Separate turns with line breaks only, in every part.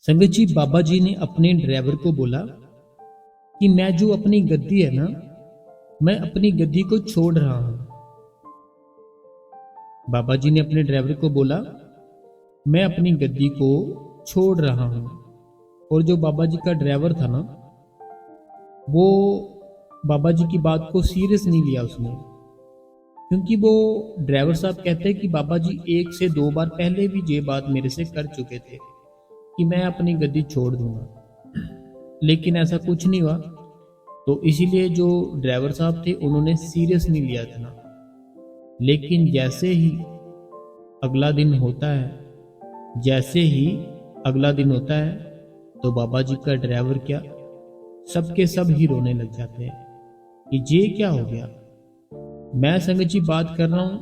संगत जी, बाबा जी ने अपने ड्राइवर को बोला कि मैं जो अपनी गद्दी है ना, मैं अपनी गद्दी को छोड़ रहा हूं। बाबा जी ने अपने ड्राइवर को बोला, मैं अपनी गद्दी को छोड़ रहा हूं। और जो बाबा जी का ड्राइवर था ना, वो बाबा जी की बात को सीरियस नहीं लिया उसने। क्योंकि वो ड्राइवर साहब कहते हैं कि बाबा जी 1 से 2 बार पहले भी ये बात मेरे से कर चुके थे कि मैं अपनी गद्दी छोड़ दूंगा, लेकिन ऐसा कुछ नहीं हुआ। तो इसीलिए जो ड्राइवर साहब थे उन्होंने सीरियस नहीं लिया था ना। लेकिन जैसे ही अगला दिन होता है, जैसे ही अगला दिन होता है, तो बाबा जी का ड्राइवर क्या, सबके सब ही रोने लग जाते हैं कि ये क्या हो गया। मैं संगत जी बात कर रहा हूं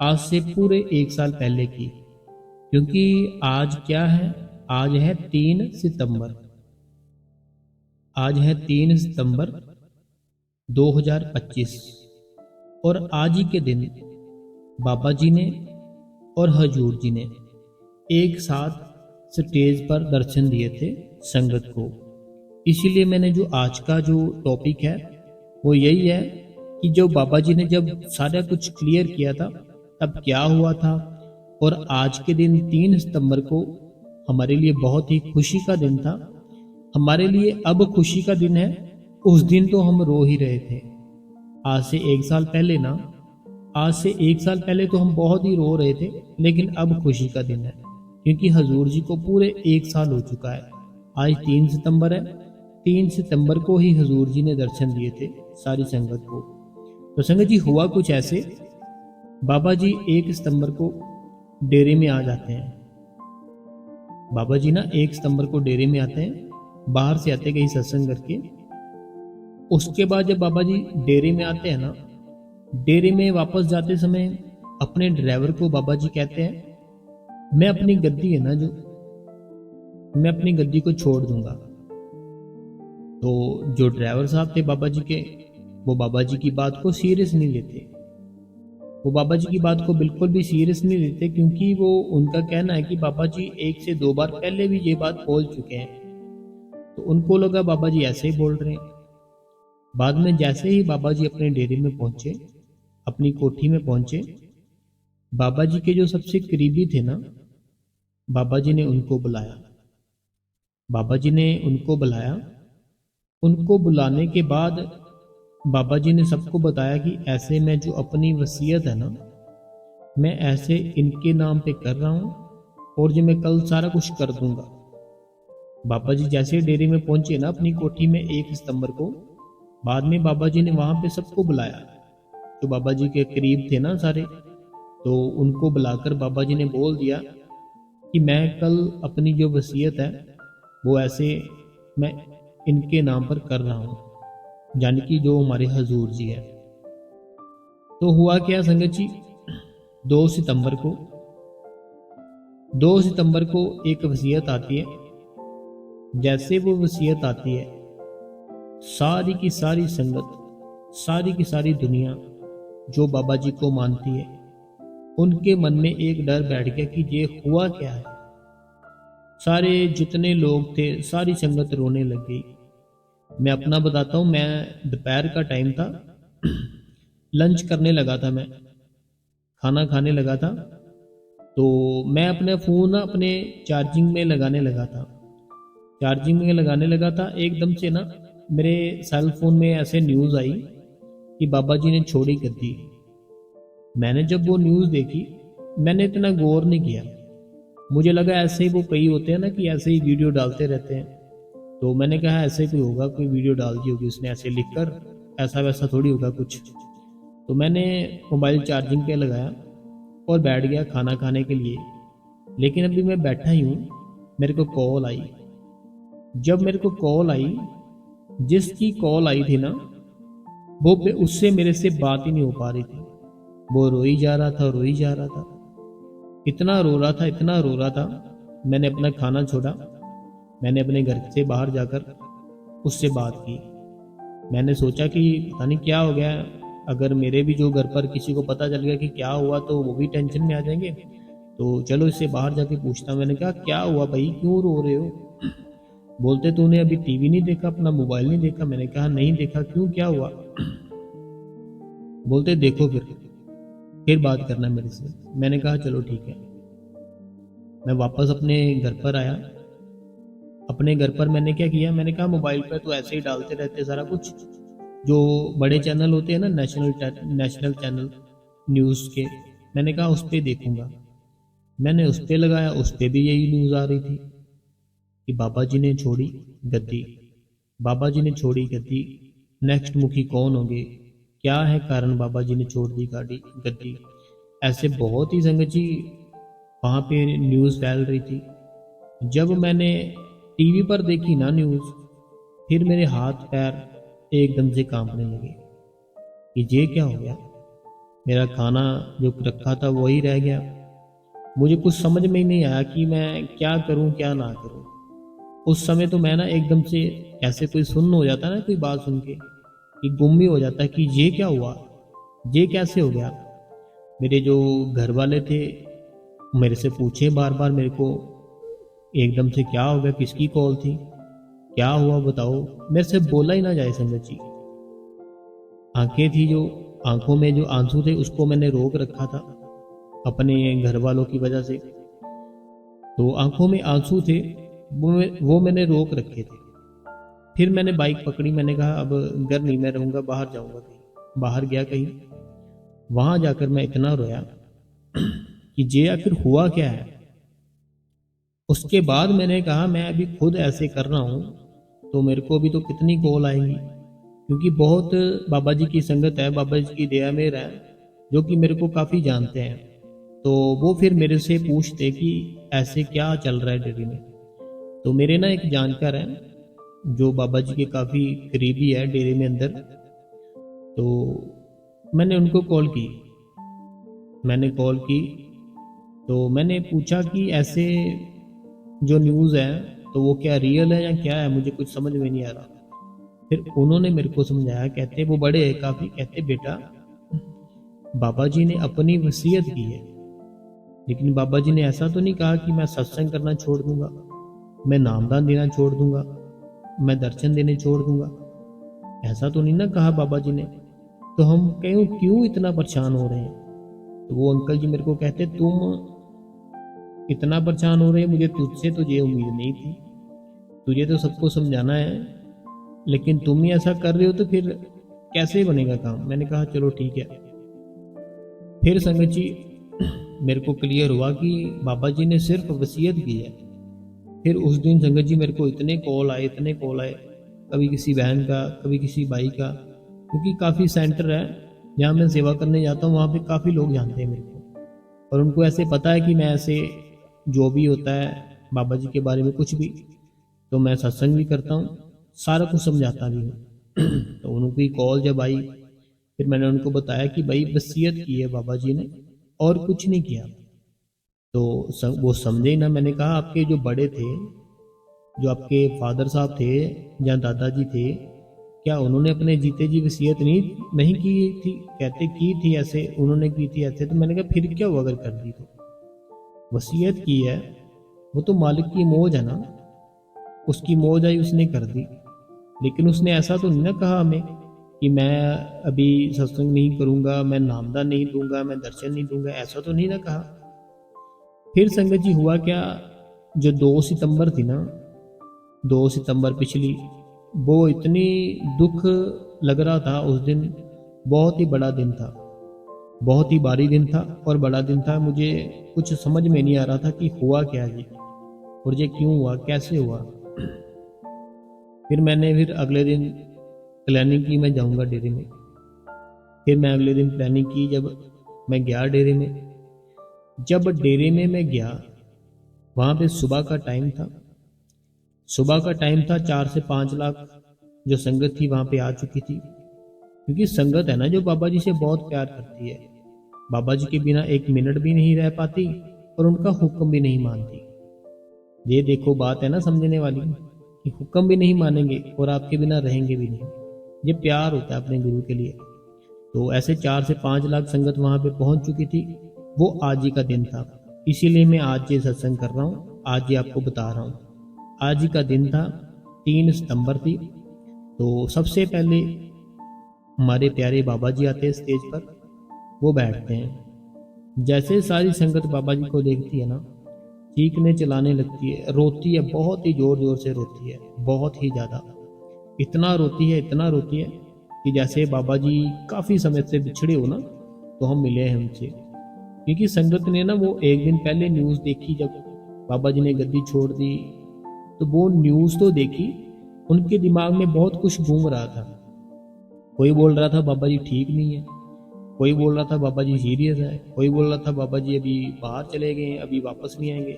आज से पूरे 1 साल पहले की। क्योंकि आज क्या है, आज है 3 सितंबर। आज है 3 सितंबर 2025। और आज ही के दिन बाबा जी ने और हजूर जी ने एक साथ स्टेज पर दर्शन दिए थे संगत को। इसीलिए मैंने जो आज का जो टॉपिक है वो यही है कि जो बाबा जी ने जब सारा कुछ क्लियर किया था तब क्या हुआ था। और आज के दिन 3 सितंबर को हमारे लिए बहुत ही खुशी का दिन था। हमारे लिए अब खुशी का दिन है, उस दिन तो हम रो ही रहे थे। आज से 1 साल पहले ना, आज से 1 साल पहले तो हम बहुत ही रो रहे थे, लेकिन अब खुशी का दिन है क्योंकि हजूर जी को पूरे 1 साल हो चुका है। आज 3 सितंबर है, 3 सितंबर को ही हजूर जी ने दर्शन दिए थे सारी संगत को। तो संगत जी हुआ कुछ ऐसे, बाबा जी 1 सितंबर को डेरे में आ जाते हैं। बाबा जी ना 1 सितंबर को डेरे में आते हैं, बाहर से आते कहीं सत्संग करके। उसके बाद जब बाबा जी डेरे में आते हैं ना, डेरे में वापस जाते समय अपने ड्राइवर को बाबा जी कहते हैं, मैं अपनी गद्दी है ना जो, मैं अपनी गद्दी को छोड़ दूंगा। तो जो ड्राइवर साहब थे बाबा जी के, वो बाबा जी की बात को सीरियस नहीं लेते। वो बाबा जी की बात को बिल्कुल भी सीरियस नहीं लेते, क्योंकि वो उनका कहना है कि बाबा जी 1 से 2 बार पहले भी ये बात बोल चुके हैं। तो उनको लगा बाबा जी ऐसे ही बोल रहे हैं। बाद में जैसे ही बाबा जी अपने डेरे में पहुंचे, अपनी कोठी में पहुंचे, बाबा जी के जो सबसे करीबी थे ना, बाबा जी ने उनको बुलाया। बाबा जी ने उनको बुलाया। उनको बुलाने के बाद बाबा जी ने सबको बताया कि ऐसे मैं जो अपनी वसीयत है ना, मैं ऐसे इनके नाम पे कर रहा हूँ और जो मैं कल सारा कुछ कर दूंगा। बाबा जी जैसे डेरे में पहुंचे ना अपनी कोठी में 1 सितंबर को, बाद में बाबा जी ने वहां पे सबको बुलाया जो बाबा जी के करीब थे ना सारे। तो उनको बुलाकर बाबा जी ने बोल दिया कि मैं कल अपनी जो वसीयत है वो ऐसे मैं इनके नाम पर कर रहा हूँ, यानी कि जो हमारे हजूर जी है। तो हुआ क्या संगत जी, 2 सितंबर को 2 सितंबर को एक वसीयत आती है। जैसे वो वसीयत आती है, सारी की सारी संगत, सारी की सारी दुनिया जो बाबा जी को मानती है, उनके मन में एक डर बैठ गया कि ये हुआ क्या है। सारे जितने लोग थे, सारी संगत रोने लग गई। मैं अपना बताता हूँ, मैं दोपहर का टाइम था, लंच करने लगा था, मैं खाना खाने लगा था। तो मैं अपना फ़ोन ना अपने चार्जिंग में लगाने लगा था। चार्जिंग में लगाने लगा था, एकदम से ना मेरे सेल फोन में ऐसे न्यूज़ आई कि बाबा जी ने छोड़ी गद्दी। मैंने जब वो न्यूज़ देखी, मैंने इतना गौर नहीं किया। मुझे लगा ऐसे ही वो कई होते हैं ना कि ऐसे ही वीडियो डालते रहते हैं। तो मैंने कहा ऐसे कोई होगा, कोई वीडियो डाल दी होगी उसने ऐसे लिखकर, ऐसा वैसा थोड़ी होगा कुछ। तो मैंने मोबाइल चार्जिंग पे लगाया और बैठ गया खाना खाने के लिए। लेकिन अभी मैं बैठा ही हूँ, मेरे को कॉल आई। जब मेरे को कॉल आई, जिसकी कॉल आई थी ना, वो उससे मेरे से बात ही नहीं हो पा रही थी। वो रोई जा रहा था, रोई जा रहा था, इतना रो रहा था, इतना रो रहा था। मैंने अपना खाना छोड़ा, मैंने अपने घर से बाहर जाकर उससे बात की। मैंने सोचा कि पता नहीं क्या हो गया, अगर मेरे भी जो घर पर किसी को पता चल गया कि क्या हुआ तो वो भी टेंशन में आ जाएंगे। तो चलो इससे बाहर जाके पूछता। मैंने कहा क्या हुआ भाई, क्यों रो रहे हो। बोलते तूने अभी टीवी नहीं देखा, अपना मोबाइल नहीं देखा? मैंने कहा नहीं देखा। क्यों, क्या हुआ? बोलते देखो फिर बात करना मेरे से। मैंने कहा चलो ठीक है। मैं वापस अपने घर पर आया। अपने घर पर मैंने क्या किया, मैंने कहा मोबाइल पर तो ऐसे ही डालते रहते सारा कुछ, जो बड़े चैनल होते हैं ना, नेशनल चैनल न्यूज़ के, मैंने कहा उस पर देखूंगा। मैंने उस पर लगाया, उस पर भी यही न्यूज़ आ रही थी कि बाबा जी ने छोड़ी गद्दी, बाबा जी ने छोड़ी गद्दी, नेक्स्ट मुखी कौन होंगे, क्या है कारण बाबा जी ने छोड़ दी गाड़ी गद्दी। ऐसे बहुत ही संगत जी वहाँ पे न्यूज़ फैल रही थी। जब मैंने टीवी पर देखी ना न्यूज़, फिर मेरे हाथ पैर एकदम से कांपने लगे कि ये क्या हो गया। मेरा खाना जो रखा था वही रह गया। मुझे कुछ समझ में ही नहीं आया कि मैं क्या करूं क्या ना करूं। उस समय तो मैं ना एकदम से, ऐसे कोई सुन्न हो जाता है ना कोई बात सुन के, कि गुम ही हो जाता है कि ये क्या हुआ, ये कैसे हो गया। मेरे जो घर वाले थे मेरे से पूछे बार बार मेरे को, एकदम से क्या हो गया, किसकी कॉल थी, क्या हुआ बताओ। मेरे से बोला ही ना जाए संगत जी। आंखें थी जो, आंखों में जो आंसू थे उसको मैंने रोक रखा था अपने घर वालों की वजह से। तो आंखों में आंसू थे, वो मैंने रोक रखे थे। फिर मैंने बाइक पकड़ी, मैंने कहा अब घर नहीं मैं रहूंगा, बाहर जाऊंगा कहीं। बाहर गया कहीं, वहां जाकर मैं इतना रोया कि ये आखिर हुआ क्या है। उसके बाद मैंने कहा मैं अभी खुद ऐसे कर रहा हूँ तो मेरे को भी तो कितनी कॉल आएंगी, क्योंकि बहुत बाबा जी की संगत है, बाबा जी की दया मेर है, जो कि मेरे को काफ़ी जानते हैं। तो वो फिर मेरे से पूछते कि ऐसे क्या चल रहा है डेयरी में। तो मेरे ना एक जानकार है जो बाबा जी के काफ़ी करीबी है डेयरी में अंदर। तो मैंने उनको कॉल की, मैंने कॉल की तो मैंने पूछा कि ऐसे जो न्यूज़ है तो वो क्या रियल है या क्या है, मुझे कुछ समझ में नहीं आ रहा। फिर उन्होंने मेरे को समझाया, कहते वो बड़े हैं काफ़ी, कहते बेटा बाबा जी ने अपनी वसीयत की है, लेकिन बाबा जी ने ऐसा तो नहीं कहा कि मैं सत्संग करना छोड़ दूंगा, मैं नामदान देना छोड़ दूंगा, मैं दर्शन देने छोड़ दूंगा। ऐसा तो नहीं ना कहा बाबा जी ने। तो हम क्यों क्यों इतना परेशान हो रहे हैं। तो वो अंकल जी मेरे को कहते तुम इतना परेशान हो रहे हैं, मुझे तुझसे तो ये उम्मीद नहीं थी, तुझे तो सबको समझाना है, लेकिन तुम ही ऐसा कर रहे हो तो फिर कैसे बनेगा काम। मैंने कहा चलो ठीक है। फिर संगत जी मेरे को क्लियर हुआ कि बाबा जी ने सिर्फ वसीयत की है। फिर उस दिन संगत जी मेरे को इतने कॉल आए, इतने कॉल आए, कभी किसी बहन का, कभी किसी भाई का, क्योंकि काफ़ी सेंटर है जहाँ मैं सेवा करने जाता हूँ, वहाँ पे काफ़ी लोग जानते हैं मेरे को, और उनको ऐसे पता है कि मैं ऐसे जो भी होता है बाबा जी के बारे में कुछ भी, तो मैं सत्संग भी करता हूँ, सारा कुछ समझाता भी हूँ। तो उनकी कॉल जब आई, फिर मैंने उनको बताया कि भाई वसीयत की है बाबा जी ने और कुछ नहीं किया। तो वो समझे ही ना। मैंने कहा आपके जो बड़े थे, जो आपके फादर साहब थे या दादाजी थे, क्या उन्होंने अपने जीते जी वसीयत नहीं की थी? कहते की थी, ऐसे उन्होंने की थी ऐसे। तो मैंने कहा फिर क्या हुआ अगर कर दी तो, वसीयत की है, वो तो मालिक की मौज है ना, उसकी मौज आई उसने कर दी। लेकिन उसने ऐसा तो नहीं ना कहा हमें कि मैं अभी सत्संग नहीं करूंगा, मैं नामदान नहीं दूंगा, मैं दर्शन नहीं दूंगा, ऐसा तो नहीं ना कहा। फिर संगत जी हुआ क्या, जो 2 सितंबर थी ना, 2 सितंबर पिछली, वो इतनी दुख लग रहा था उस दिन। बहुत ही बड़ा दिन था, बहुत ही भारी दिन था और बड़ा दिन था। मुझे कुछ समझ में नहीं आ रहा था कि हुआ क्या ये, और ये क्यों हुआ, कैसे हुआ। फिर अगले दिन प्लानिंग की मैं जाऊंगा डेरे में। फिर मैं अगले दिन प्लानिंग की, जब मैं गया डेरे में, जब डेरे में मैं गया, वहाँ पे सुबह का टाइम था। सुबह का टाइम था, 4 से 5 लाख जो संगत थी वहाँ पे आ चुकी थी। क्योंकि संगत है ना जो बाबा जी से बहुत प्यार करती है, बाबा जी के बिना एक मिनट भी नहीं रह पाती और उनका हुक्म भी नहीं मानती। ये देखो बात है ना समझने वाली, कि हुक्म भी नहीं मानेंगे और आपके बिना रहेंगे भी नहीं। ये प्यार होता है अपने गुरु के लिए। तो ऐसे 4 से 5 लाख संगत वहां पे पहुंच चुकी थी। वो आज ही का दिन था, इसीलिए मैं आज ये सत्संग कर रहा हूँ, आज ये आपको बता रहा हूँ। आज ही का दिन था, 3 सितंबर थी। तो सबसे पहले हमारे प्यारे बाबा जी आते हैं स्टेज पर, वो बैठते हैं। जैसे सारी संगत बाबा जी को देखती है ना, चीखने चिल्लाने लगती है, रोती है, बहुत ही जोर जोर से रोती है, बहुत ही ज़्यादा। इतना रोती है, इतना रोती है कि जैसे बाबा जी काफ़ी समय से बिछड़े हो ना, तो हम मिले हैं उनसे। क्योंकि संगत ने ना वो एक दिन पहले न्यूज़ देखी, जब बाबा जी ने गद्दी छोड़ दी, तो वो न्यूज़ तो देखी, उनके दिमाग में बहुत कुछ घूम रहा था। कोई बोल रहा था बाबा जी ठीक नहीं है, कोई बोल रहा था बाबा जी सीरियस है, कोई बोल रहा था बाबा जी अभी बाहर चले गए हैं, अभी वापस नहीं आएंगे।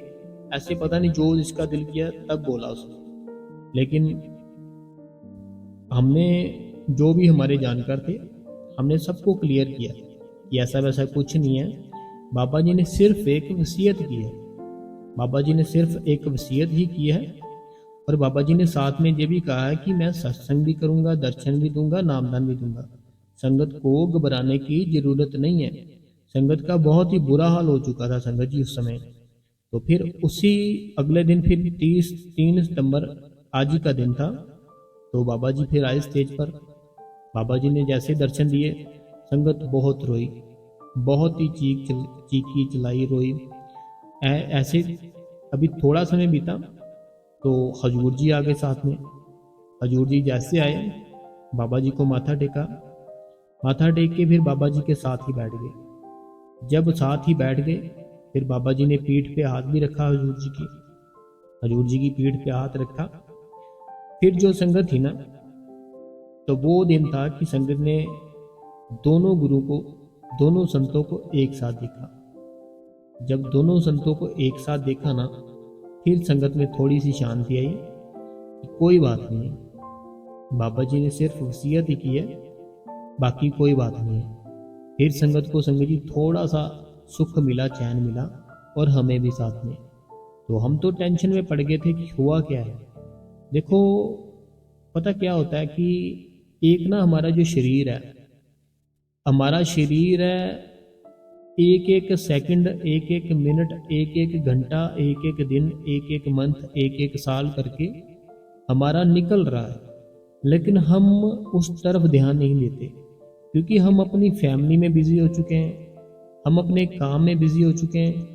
ऐसे पता नहीं जो जिसका दिल किया तब बोला उसने। लेकिन हमने, जो भी हमारे जानकार थे, हमने सबको क्लियर किया कि ऐसा वैसा कुछ नहीं है। बाबा जी ने सिर्फ एक वसीयत की है, बाबा जी ने सिर्फ एक वसीयत ही की है। और बाबा जी ने साथ में ये भी कहा है कि मैं सत्संग भी करूंगा, दर्शन भी दूंगा, नामदान भी दूंगा। संगत को घबराने की जरूरत नहीं है। संगत का बहुत ही बुरा हाल हो चुका था संगत जी उस समय। तो फिर उसी अगले दिन, फिर 3 सितंबर आज ही का दिन था, तो बाबा जी फिर आए स्टेज पर। बाबा जी ने जैसे दर्शन दिए, संगत बहुत रोई, बहुत ही चीखी चिल्लाई रोई। ऐसे अभी थोड़ा समय बीता तो हजूर जी आ गए साथ में। हजूर जी जैसे आए, बाबा जी को माथा टेका, माथा टेक के फिर बाबा जी के साथ ही बैठ गए। जब साथ ही बैठ गए, फिर बाबा जी ने पीठ पे हाथ भी रखा हजूर जी की, हजूर जी की पीठ पे हाथ रखा। फिर जो संगत थी ना, तो वो दिन था कि संगत ने दोनों गुरु को, दोनों संतों को एक साथ देखा। जब दोनों संतों को एक साथ देखा ना, फिर संगत में थोड़ी सी शांति आई कि कोई बात नहीं है, बाबा जी ने सिर्फ वसीयत ही की है, बाकी कोई बात नहीं है। फिर संगत को, संगत जी थोड़ा सा सुख मिला, चैन मिला, और हमें भी साथ में। तो हम तो टेंशन में पड़ गए थे कि हुआ क्या है। देखो, पता क्या होता है कि एक ना हमारा जो शरीर है, हमारा शरीर है, एक एक सेकंड, एक एक मिनट, एक एक घंटा, एक एक दिन, एक एक मंथ, एक एक साल करके हमारा निकल रहा है। लेकिन हम उस तरफ ध्यान नहीं देते, क्योंकि हम अपनी फैमिली में बिजी हो चुके हैं, हम अपने काम में बिजी हो चुके हैं,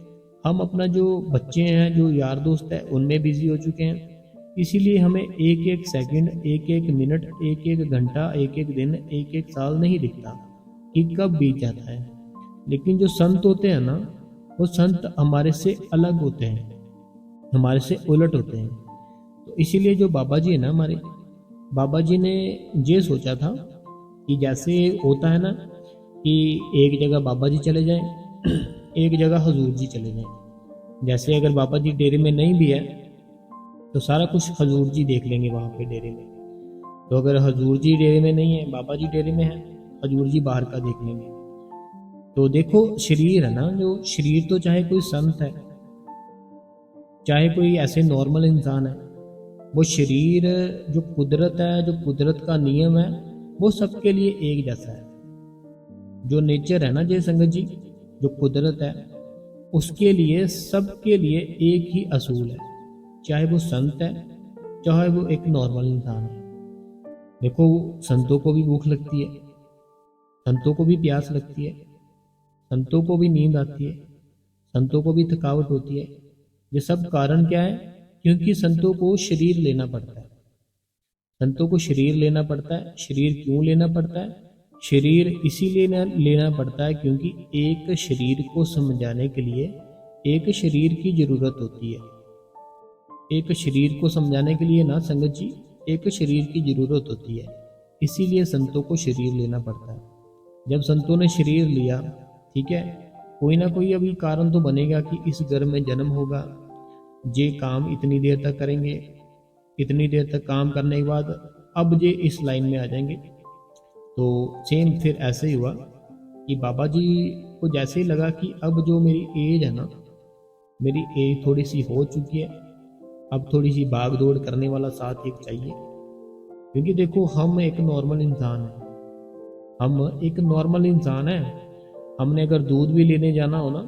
हम अपना जो बच्चे हैं, जो यार दोस्त है, उनमें बिजी हो चुके हैं। इसीलिए हमें एक एक सेकंड, एक एक मिनट, एक एक घंटा, एक एक दिन, एक एक साल नहीं दिखता कि कब बीत जाता है। लेकिन जो संत होते हैं ना, वो संत हमारे से अलग होते हैं, हमारे से उलट होते हैं। तो इसीलिए जो बाबा जी है ना हमारे, बाबा जी ने ये सोचा था कि जैसे होता है ना कि एक जगह बाबा जी चले जाएं, एक जगह हजूर जी चले जाएं। जैसे अगर बाबा जी डेरे में नहीं भी है, तो सारा कुछ हजूर जी देख लेंगे वहाँ पे डेरे में। तो अगर हजूर जी डेरे में नहीं है, बाबा जी डेरे में है, हजूर जी बाहर का देख लेंगे। तो देखो, शरीर है ना, जो शरीर, तो चाहे कोई संत है, चाहे कोई ऐसे नॉर्मल इंसान है, वो शरीर, जो कुदरत है, जो कुदरत का नियम है, वो सबके लिए एक जैसा है। जो नेचर है ना जय संगत जी, जो कुदरत है, उसके लिए, सबके लिए एक ही असूल है। चाहे वो संत है, चाहे वो एक नॉर्मल इंसान है। देखो, संतों को भी भूख लगती है, संतों को भी प्यास लगती है, संतों को भी नींद आती है, संतों को भी थकावट होती है। ये सब कारण क्या है? क्योंकि संतों को शरीर लेना पड़ता है। संतों को शरीर लेना पड़ता है। शरीर क्यों लेना पड़ता है? शरीर इसीलिए लेना पड़ता है क्योंकि एक शरीर को समझाने के लिए एक शरीर की जरूरत होती है। एक शरीर को समझाने के लिए ना संगत जी, एक शरीर की जरूरत होती है। इसीलिए संतों को शरीर लेना पड़ता है। जब संतों ने शरीर लिया, ठीक है, कोई ना कोई अभी कारण तो बनेगा कि इस घर में जन्म होगा, ये काम इतनी देर तक करेंगे, इतनी देर तक काम करने के बाद अब ये इस लाइन में आ जाएंगे। तो सेम फिर ऐसे ही हुआ कि बाबा जी को जैसे ही लगा कि अब जो मेरी एज है ना, मेरी एज थोड़ी सी हो चुकी है, अब थोड़ी सी भाग दौड़ करने वाला साथ एक चाहिए। क्योंकि देखो, हम एक नॉर्मल इंसान हैं, हम एक नॉर्मल इंसान हैं। हमने अगर दूध भी लेने जाना हो ना,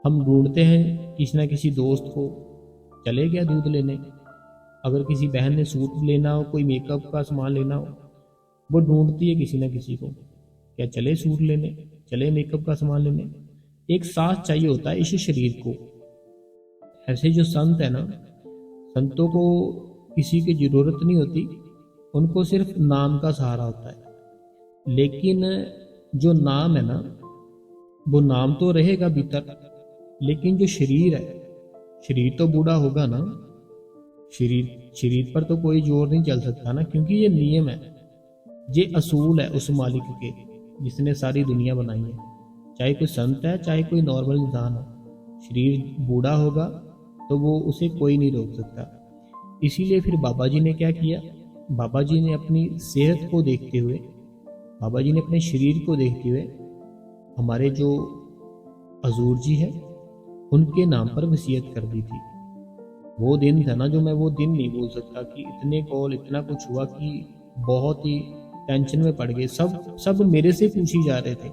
हम ढूंढते हैं किसी ना किसी दोस्त को, चले गया दूध लेने, अगर किसी बहन ने सूट लेना हो, कोई मेकअप का सामान लेना हो, वो ढूंढती है किसी ना किसी को, क्या चले सूट लेने, चले मेकअप का सामान लेने। एक साथ चाहिए होता है इस शरीर को। ऐसे जो संत है ना, संतों को किसी की जरूरत नहीं होती, उनको सिर्फ नाम का सहारा होता है। लेकिन जो नाम है ना, वो नाम तो रहेगा भीतर, लेकिन जो शरीर है, शरीर तो बूढ़ा होगा ना। शरीर पर तो कोई जोर नहीं चल सकता ना, क्योंकि ये नियम है, ये असूल है उस मालिक के जिसने सारी दुनिया बनाई है। चाहे कोई संत है, चाहे कोई नॉर्मल इंसान हो, शरीर बूढ़ा होगा तो वो उसे कोई नहीं रोक सकता। इसीलिए फिर बाबा जी ने क्या किया, बाबा जी ने अपनी सेहत को देखते हुए, बाबा जी ने अपने शरीर को देखते हुए हमारे जो हजूर जी है उनके नाम पर वसीयत कर दी थी। वो दिन था ना, जो मैं वो दिन नहीं भूल सकता कि इतने कॉल, इतना कुछ हुआ कि बहुत ही टेंशन में पड़ गए। सब मेरे से पूछी जा रहे थे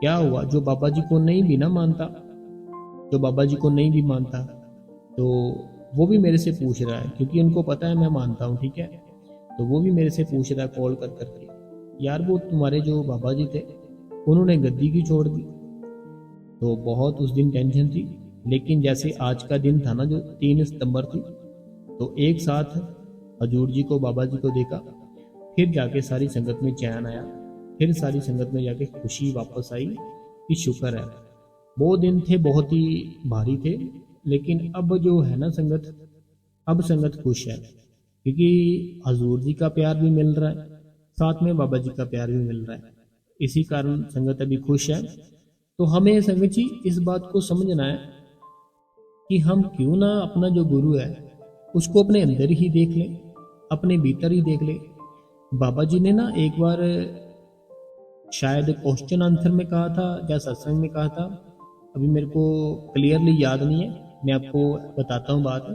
क्या हुआ। जो बाबा जी को नहीं भी ना मानता, जो बाबा जी को नहीं भी मानता, तो वो भी मेरे से पूछ रहा है, क्योंकि उनको पता है मैं मानता हूँ, ठीक है। तो वो भी मेरे से पूछ रहा है कॉल कर करके, यार वो तुम्हारे जो बाबा जी थे उन्होंने गद्दी की छोड़ दी। तो बहुत उस दिन टेंशन थी। लेकिन जैसे आज का दिन था ना, जो 3 सितंबर थी, तो एक साथ हजूर जी को, बाबा जी को देखा, फिर जाके सारी संगत में चैन आया, फिर सारी संगत में जाके खुशी वापस आई कि शुक्र है। वो दिन थे बहुत ही भारी थे, लेकिन अब जो है ना संगत, अब संगत खुश है, क्योंकि हजूर जी का प्यार भी मिल रहा है, साथ में बाबा जी का प्यार भी मिल रहा है। इसी कारण संगत अभी खुश है। तो हमें संगत जी इस बात को समझना है कि हम क्यों ना अपना जो गुरु है उसको अपने अंदर ही देख लें, अपने भीतर ही देख लें। बाबा जी ने ना एक बार शायद क्वेश्चन आंसर में कहा था या सत्संग में कहा था, अभी मेरे को क्लियरली याद नहीं है, मैं आपको बताता हूँ बात।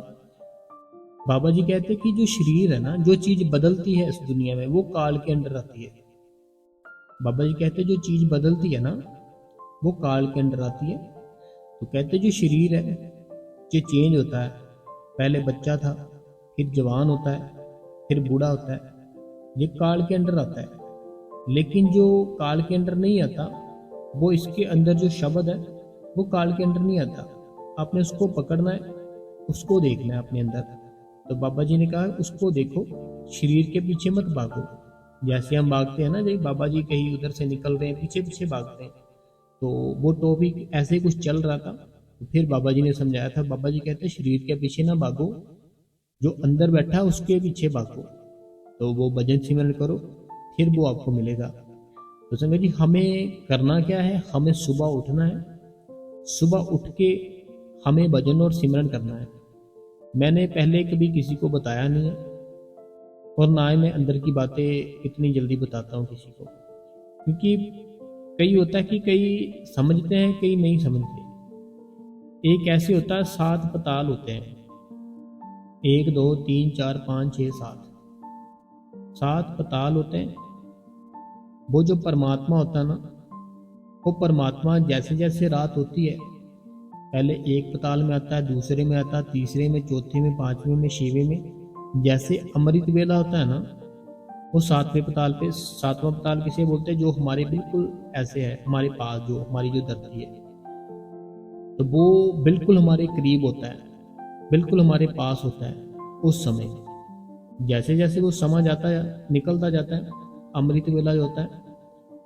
बाबा जी कहते हैं कि जो शरीर है ना, जो चीज बदलती है इस दुनिया में वो काल के अंडर आती है। बाबा जी कहते हैं जो चीज बदलती है ना वो काल के अंडर आती है। तो कहते जो शरीर है ये चेंज होता है, पहले बच्चा था, फिर जवान होता है, फिर बूढ़ा होता है, ये काल के अंडर आता है। लेकिन जो काल के अंडर नहीं आता, वो इसके अंदर जो शब्द है वो काल के अंडर नहीं आता। आपने उसको पकड़ना है, उसको देखना है अपने अंदर। तो बाबा जी ने कहा उसको देखो, शरीर के पीछे मत भागो। जैसे हम भागते हैं ना, जब बाबा जी कहीं उधर से निकल रहे हैं, पीछे पीछे भागते हैं। तो वो टॉपिक ऐसे कुछ चल रहा था, तो फिर बाबा जी ने समझाया था। बाबा जी कहते शरीर के पीछे ना भागो, जो अंदर बैठा उसके पीछे भागो। तो वो भजन सिमरन करो, फिर वो आपको मिलेगा। तो संगत जी हमें करना क्या है, हमें सुबह उठना है, सुबह उठ के हमें भजन और सिमरन करना है। मैंने पहले कभी किसी को बताया नहीं है, और ना ही मैं अंदर की बातें इतनी जल्दी बताता हूँ किसी को, क्योंकि कई होता है कि कई समझते हैं, कई नहीं समझते। एक ऐसे होता है 7 पताल होते हैं, 1 2 3 4 5 6 7, 7 पताल होते हैं। वो जो परमात्मा होता है ना, वो परमात्मा जैसे जैसे रात होती है, पहले एक पताल में आता है, दूसरे में आता है, तीसरे में, चौथे में, पांचवें में, छठवें में। जैसे अमृत वेला होता है ना, वो 7वें पताल पे। 7वां पताल किसे बोलते हैं, जो हमारे बिल्कुल ऐसे है, हमारे पास जो हमारी जो धरती है, तो वो बिल्कुल हमारे करीब होता है, बिल्कुल हमारे पास होता है उस समय। जैसे जैसे वो समय जाता है, निकलता जाता है, अमृत वेला जो होता है,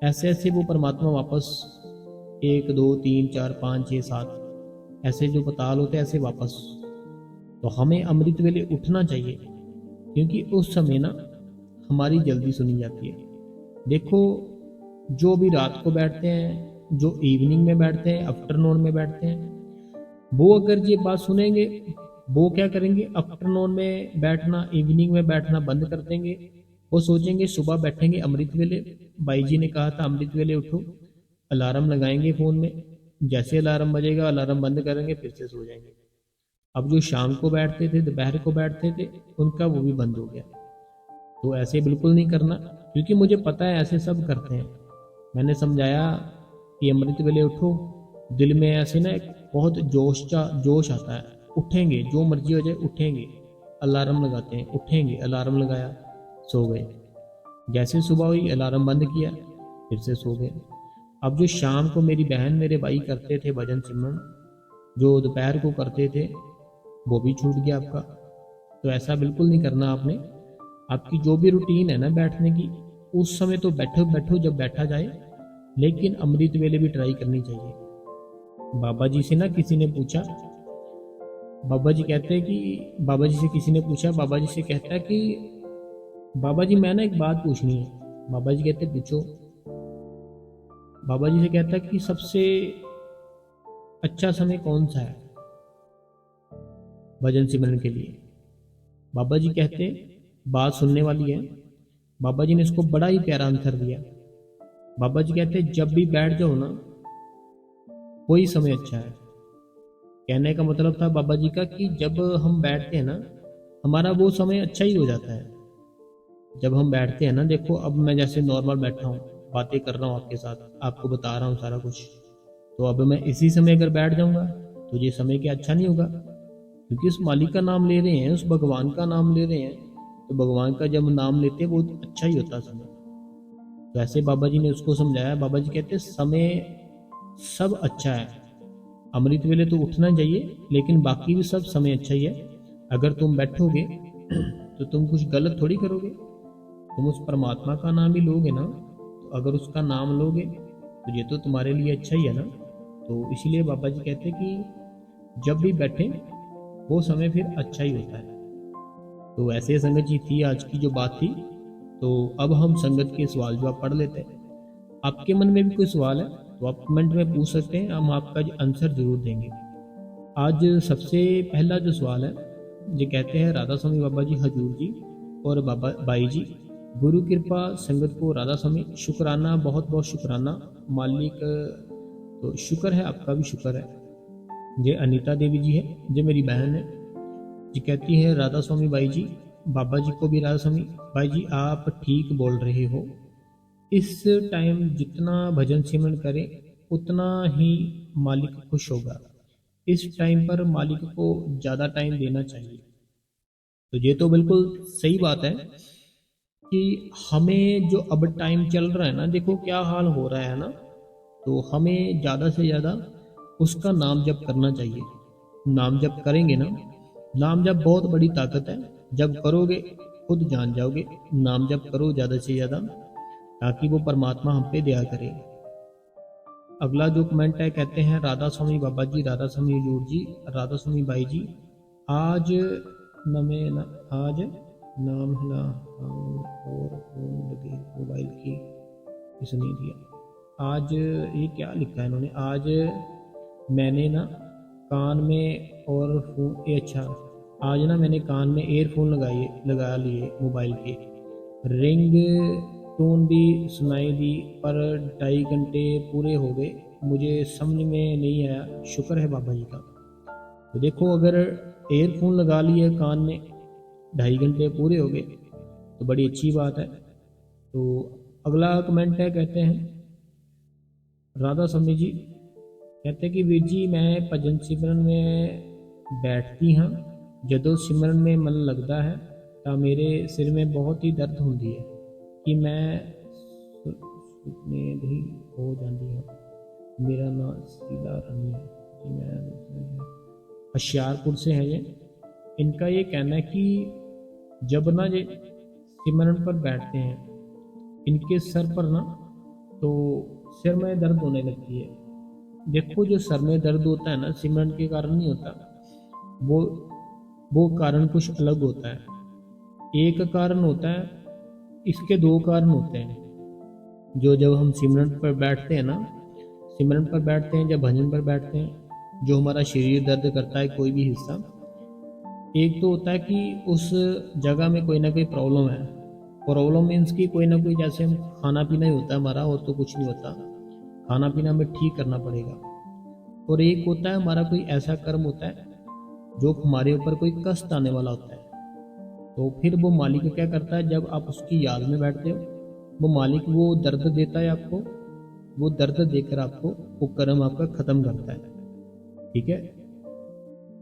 ऐसे ऐसे वो परमात्मा वापस 1 2 3 4 5 6 7 ऐसे जो पताल होते हैं, ऐसे वापस। तो हमें अमृत वेले उठना चाहिए, क्योंकि उस समय ना हमारी जल्दी सुनी जाती है। देखो, जो भी रात को बैठते हैं, जो इवनिंग में बैठते हैं, आफ्टरनून में बैठते हैं, वो अगर ये बात सुनेंगे, वो क्या करेंगे, आफ्टरनून में बैठना, इवनिंग में बैठना बंद कर देंगे। वो सोचेंगे सुबह बैठेंगे अमृत वेले, भाई जी ने कहा था अमृत वेले उठो, अलार्म लगाएंगे फ़ोन में, जैसे अलार्म बजेगा अलार्म बंद करेंगे, फिर से सो जाएंगे। अब जो शाम को बैठते थे, दोपहर को बैठते थे, उनका वो भी बंद हो गया। तो ऐसे बिल्कुल नहीं करना, क्योंकि मुझे पता है ऐसे सब करते हैं। मैंने समझाया कि अमृत वेले उठो, दिल में ऐसे ना एक बहुत जोश आता है, उठेंगे, जो मर्जी हो जाए उठेंगे। अलार्म लगाते हैं, उठेंगे, अलार्म लगाया, सो गए। जैसे सुबह हुई अलार्म बंद किया, फिर से सो गए। अब जो शाम को मेरी बहन मेरे भाई करते थे भजन सिमरन, जो दोपहर को करते थे, वो भी छूट गया आपका। तो ऐसा बिल्कुल नहीं करना आपने। आपकी जो भी रूटीन है ना बैठने की, उस समय तो बैठो बैठो जब बैठा जाए, लेकिन अमृत वेले भी ट्राई करनी चाहिए। बाबा जी से ना किसी ने पूछा, बाबा जी कहते हैं कि बाबा जी से किसी ने पूछा, बाबा जी से कहता है कि बाबा जी मैं ना एक बात पूछनी है। बाबा जी कहते पूछो। बाबा जी से कहता है कि सबसे अच्छा समय कौन सा है भजन सिमरन के लिए। बाबा जी कहते बात सुनने वाली है। बाबा जी ने इसको बड़ा ही प्यारा आंसर दिया। बाबा जी कहते जब भी बैठ जाओ ना, वही समय अच्छा है। कहने का मतलब था बाबा जी का कि जब हम बैठते हैं ना, हमारा वो समय अच्छा ही हो जाता है। जब हम बैठते हैं ना, देखो अब मैं जैसे नॉर्मल बैठा हूँ, बातें कर रहा हूँ आपके साथ, आपको बता रहा हूँ सारा कुछ, तो अब मैं इसी समय अगर बैठ जाऊंगा तो ये समय क्या अच्छा नहीं होगा? क्योंकि उस मालिक का नाम ले रहे हैं, उस भगवान का नाम ले रहे हैं, तो भगवान का जब नाम लेते हैं वो अच्छा ही होता समय। तो ऐसे बाबा जी ने उसको समझाया। बाबा जी कहते समय सब अच्छा है, अमृत वेले तो उठना चाहिए, लेकिन बाकी भी सब समय अच्छा ही है। अगर तुम बैठोगे तो तुम कुछ गलत थोड़ी करोगे, तुम उस परमात्मा का नाम ही लोगे ना। तो अगर उसका नाम लोगे तो ये तो तुम्हारे लिए अच्छा ही है ना। तो इसीलिए बाबा जी कहते कि जब भी बैठे वो समय फिर अच्छा ही होता है। तो ऐसे संगत जी थी आज की जो बात थी। तो अब हम संगत के सवाल जवाब पढ़ लेते हैं। आपके मन में भी कोई सवाल है तो आप कमेंट में पूछ सकते हैं, हम आपका आंसर जरूर देंगे। आज सबसे पहला जो सवाल है, ये कहते हैं राधा स्वामी बाबा जी हजूर जी और बाबा बाई जी, गुरु कृपा संगत को राधा स्वामी शुक्राना, बहुत बहुत शुक्राना मालिक। तो शुक्र है, आपका भी शुक्र है। ये अनीता देवी जी है, जो मेरी बहन है जी, कहती है राधा स्वामी बाई जी, बाबा जी को भी राधा स्वामी। बाई जी आप ठीक बोल रहे हो, इस टाइम जितना भजन सिमरन करें उतना ही मालिक खुश होगा। इस टाइम पर मालिक को ज़्यादा टाइम देना चाहिए। तो ये तो बिल्कुल सही बात है कि हमें जो अब टाइम चल रहा है ना, देखो क्या हाल हो रहा है ना, तो हमें ज़्यादा से ज़्यादा उसका नाम जप करना चाहिए। नाम जप करेंगे ना, नाम जप बहुत बड़ी ताकत है। जब करोगे खुद जान जाओगे। नाम जप करो ज़्यादा से ज़्यादा, ताकि वो परमात्मा हम पे दया करे। अगला जो कमेंट है, कहते हैं राधा स्वामी बाबा जी, राधा स्वामी हजूर जी, राधा स्वामी बाई जी, आज नमे न, आज नाम हिला और फोन लगे मोबाइल की, इसने दिया। आज ये क्या लिखा है इन्होंने, आज मैंने ना कान में और फोन, ये अच्छा, आज ना मैंने कान में एयरफोन लगा लिए मोबाइल के, रिंग टोन भी सुनाई दी, पर 2.5 घंटे पूरे हो गए, मुझे समझ में नहीं आया। शुक्र है बाबा जी का। तो देखो अगर एयरफोन लगा लिए कान में, 2.5 घंटे पूरे हो गए, तो बड़ी अच्छी बात है। तो अगला कमेंट है, कहते हैं राधा स्वामी जी, कहते हैं कि वीर जी मैं भजन सिमरन में बैठती हाँ, जदों सिमरन में मन लगता है ਤਾਂ मेरे सिर में बहुत ही दर्द होती है कि मैं सुनने ही हो जाती हूँ। मेरा नाम शीला रानी है जी, मैं होशियारपुर से है ये। इनका ये कहना है कि जब ना ये सिमरन पर बैठते हैं, इनके सर पर ना तो सिर में दर्द होने लगती है। देखो जो सर में दर्द होता है ना, सिमरन के कारण नहीं होता, वो कारण कुछ अलग होता है। एक कारण होता है, इसके दो कारण होते हैं। जो जब हम सिमरन पर बैठते हैं ना, सिमरन पर बैठते हैं, जब भजन पर बैठते हैं, जो हमारा शरीर दर्द करता है कोई भी हिस्सा, एक तो होता है कि उस जगह में कोई ना कोई प्रॉब्लम है। प्रॉब्लम मीन्स कि कोई ना कोई, जैसे हम खाना पीना ही होता है हमारा, और तो कुछ नहीं होता, खाना पीना हमें ठीक करना पड़ेगा। और एक होता है हमारा कोई ऐसा कर्म होता है जो हमारे ऊपर कोई कष्ट आने वाला होता है। तो फिर वो मालिक क्या करता है, जब आप उसकी याद में बैठते हो, वो मालिक वो दर्द देता है आपको, वो दर्द देकर आपको वो कर्म आपका खत्म करता है। ठीक है,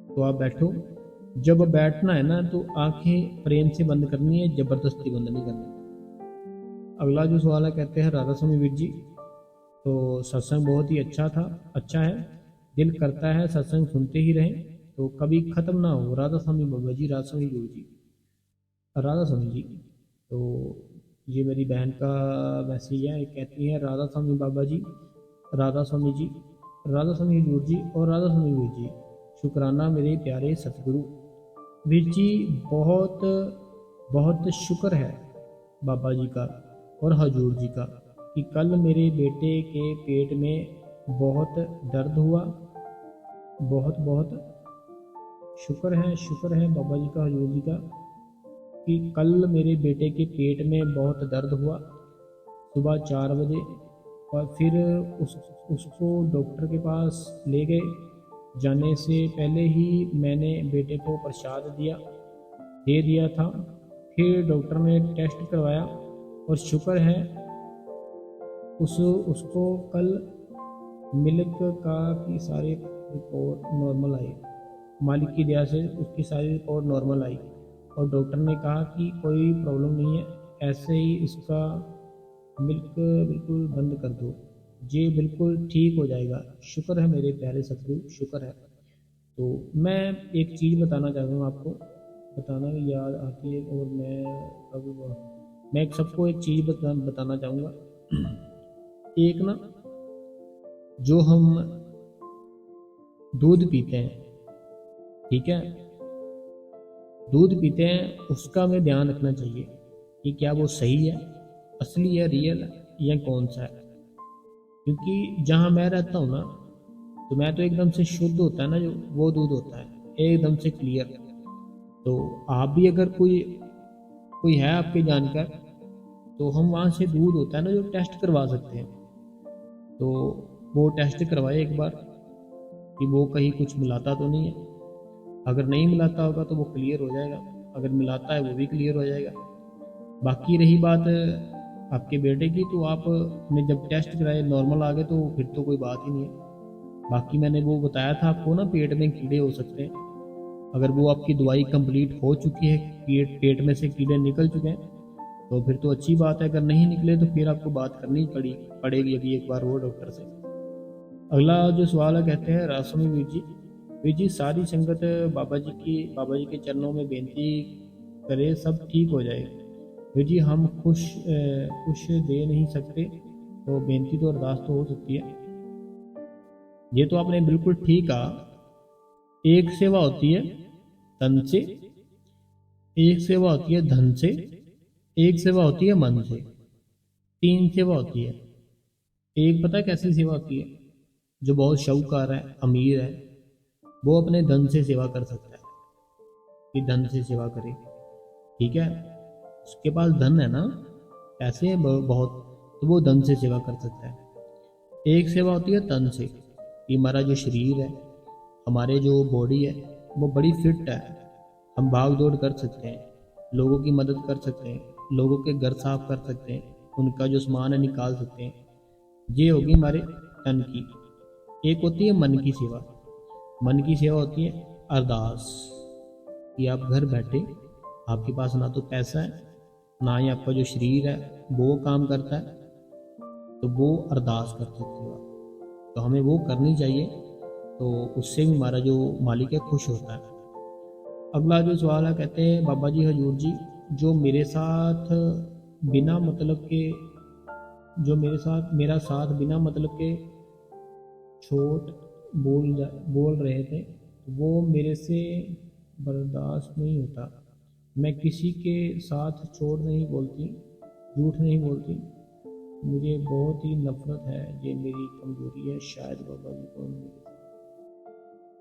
तो आप बैठो, जब बैठना है ना तो आंखें प्रेम से बंद करनी है, जबरदस्ती बंद नहीं करनी। अगला जो सवाल है, कहते हैं राधा स्वामी वीर जी, तो सत्संग बहुत ही अच्छा है, दिल करता है सत्संग सुनते ही रहें, तो कभी ख़त्म ना हो। राधा स्वामी बाबा जी, राधा स्वामी गुरु जी, राधा स्वामी जी। तो ये मेरी बहन का मैसेज है, कहती है राधा स्वामी बाबा जी, राधा स्वामी जी, राधा स्वामी गुरु जी और राधा स्वामी वीर जी, शुक्राना मेरे प्यारे सतगुरु। वीर जी, बहुत बहुत शुक्र है बाबा जी का और हजूर जी का कि कल मेरे बेटे के पेट में बहुत दर्द हुआ। बहुत बहुत शुक्र है बाबा जी का, हजूर जी का, कि कल मेरे बेटे के पेट में बहुत दर्द हुआ सुबह 4 बजे। और फिर उसको डॉक्टर के पास ले गए। जाने से पहले ही मैंने बेटे को प्रसाद दे दिया था। फिर डॉक्टर ने टेस्ट करवाया और शुक्र है उसको कल मिल्क का की सारी रिपोर्ट नॉर्मल आई। मालिक की दया से उसकी सारी रिपोर्ट नॉर्मल आई और डॉक्टर ने कहा कि कोई प्रॉब्लम नहीं है, ऐसे ही इसका मिल्क बिल्कुल बंद कर दो, ये बिल्कुल ठीक हो जाएगा। शुक्र है मेरे प्यारे सतगुरु, शुक्र है। तो मैं एक चीज़ बताना चाहता हूँ आपको, बताना याद आती है, और मैं एक सबको एक चीज़ बताना चाहूँगा। एक ना, जो हम दूध पीते हैं, ठीक है, दूध पीते हैं, उसका हमें ध्यान रखना चाहिए कि क्या वो सही है, असली है, रियल है, या कौन सा है। क्योंकि जहाँ मैं रहता हूँ ना, तो मैं तो एकदम से शुद्ध होता है ना जो, वो दूध होता है एकदम से क्लियर। तो आप भी अगर कोई है आपके जानकार, तो हम वहाँ से दूध होता है ना जो टेस्ट करवा सकते हैं, तो वो टेस्ट करवाए एक बार कि वो कहीं कुछ मिलाता तो नहीं है। अगर नहीं मिलाता होगा तो वो क्लियर हो जाएगा, अगर मिलाता है वो भी क्लियर हो जाएगा। बाकी रही बात आपके बेटे की, तो आपने जब टेस्ट कराए नॉर्मल आ गए तो फिर तो कोई बात ही नहीं है। बाकी मैंने वो बताया था आपको ना, पेट में कीड़े हो सकते हैं। अगर वो आपकी दवाई कंप्लीट हो चुकी है, पेट में से कीड़े निकल चुके हैं, तो फिर तो अच्छी बात है। अगर नहीं निकले तो फिर आपको बात करनी पड़ेगी अभी एक बार वो डॉक्टर से। अगला जो सवाल है, कहते हैं रासमी वीर जी सारी संगत बाबा जी के चरणों में बेनती करे, सब ठीक हो जाए। वीर जी हम कुछ दे नहीं सकते, तो बेनती तो अरदास तो हो सकती है। ये तो आपने बिल्कुल ठीक कहा। एक सेवा होती है तन से, एक सेवा होती है धन से, एक सेवा होती है मन से, 3 सेवा होती है। एक पता है कैसी सेवा होती है? जो बहुत शाहूकार है, अमीर है, वो अपने धन से सेवा कर सकता है, कि धन से सेवा करे, ठीक है, उसके पास धन है ना, पैसे हैं बहुत, तो वो धन से सेवा कर सकता है। एक सेवा होती है तन से, कि हमारा जो शरीर है, हमारे जो बॉडी है, वो बड़ी फिट है, हम भाग दौड़ कर सकते हैं, लोगों की मदद कर सकते हैं, लोगों के घर साफ कर सकते हैं, उनका जो सामान है निकाल सकते हैं। ये होगी हमारे तन की। एक होती है मन की सेवा। मन की सेवा होती है अरदास, कि आप घर बैठे, आपके पास ना तो पैसा है, ना ही आपका जो शरीर है वो काम करता है, तो वो अरदास कर सकते हो आप, तो हमें वो करनी चाहिए, तो उससे भी हमारा जो मालिक है खुश होता है। अगला जो सवाल है, कहते हैं बाबा जी हजूर जी, जो मेरे साथ बिना मतलब के मेरा साथ बिना मतलब के छोट बोल रहे थे, वो मेरे से बर्दाश्त नहीं होता। मैं किसी के साथ छोड़ नहीं बोलती, झूठ नहीं बोलती, मुझे बहुत ही नफरत है, ये मेरी कमजोरी है, शायद बाबा जी को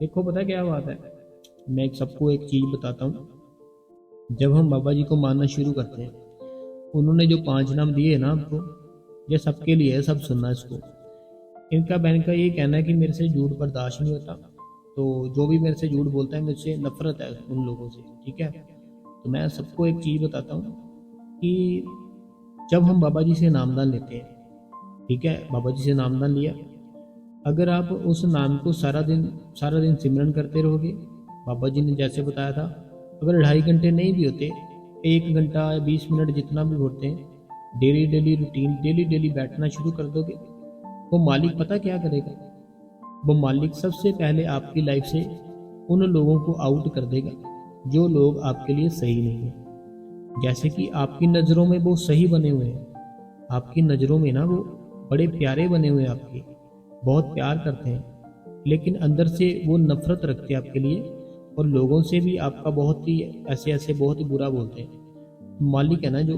देखो पता क्या बात है, मैं सबको एक चीज़ बताता हूँ। जब हम बाबा जी को मानना शुरू करते हैं, उन्होंने जो 5 नाम दिए ना आपको, ये सबके लिए है, सब सुनना इसको। इनका बहन का ये कहना है कि मेरे से झूठ बर्दाश्त नहीं होता, तो जो भी मेरे से झूठ बोलता है मुझसे नफरत है उन लोगों से, ठीक है। तो मैं सबको एक चीज़ बताता हूँ कि जब हम बाबा जी से नामदान लेते हैं, ठीक है, बाबा जी से नामदान लिया, अगर आप उस नाम को सारा दिन सिमरन करते रहोगे, बाबा जी ने जैसे बताया था, अगर 2.5 घंटे नहीं भी होते, 1 घंटा या 20 मिनट जितना भी होते हैं, daily daily routine, daily daily बैठना शुरू कर दोगे, वो मालिक पता क्या करेगा? वो मालिक सबसे पहले आपकी लाइफ से उन लोगों को आउट कर देगा जो लोग आपके लिए सही नहीं है। जैसे कि आपकी नज़रों में वो सही बने हुए हैं, आपकी नज़रों में ना वो बड़े प्यारे बने हुए हैं, आपके बहुत प्यार करते हैं, लेकिन अंदर से वो नफरत रखते हैं आपके लिए, और लोगों से भी आपका बहुत ही ऐसे ऐसे बहुत ही बुरा बोलते हैं। मालिक है ना जो,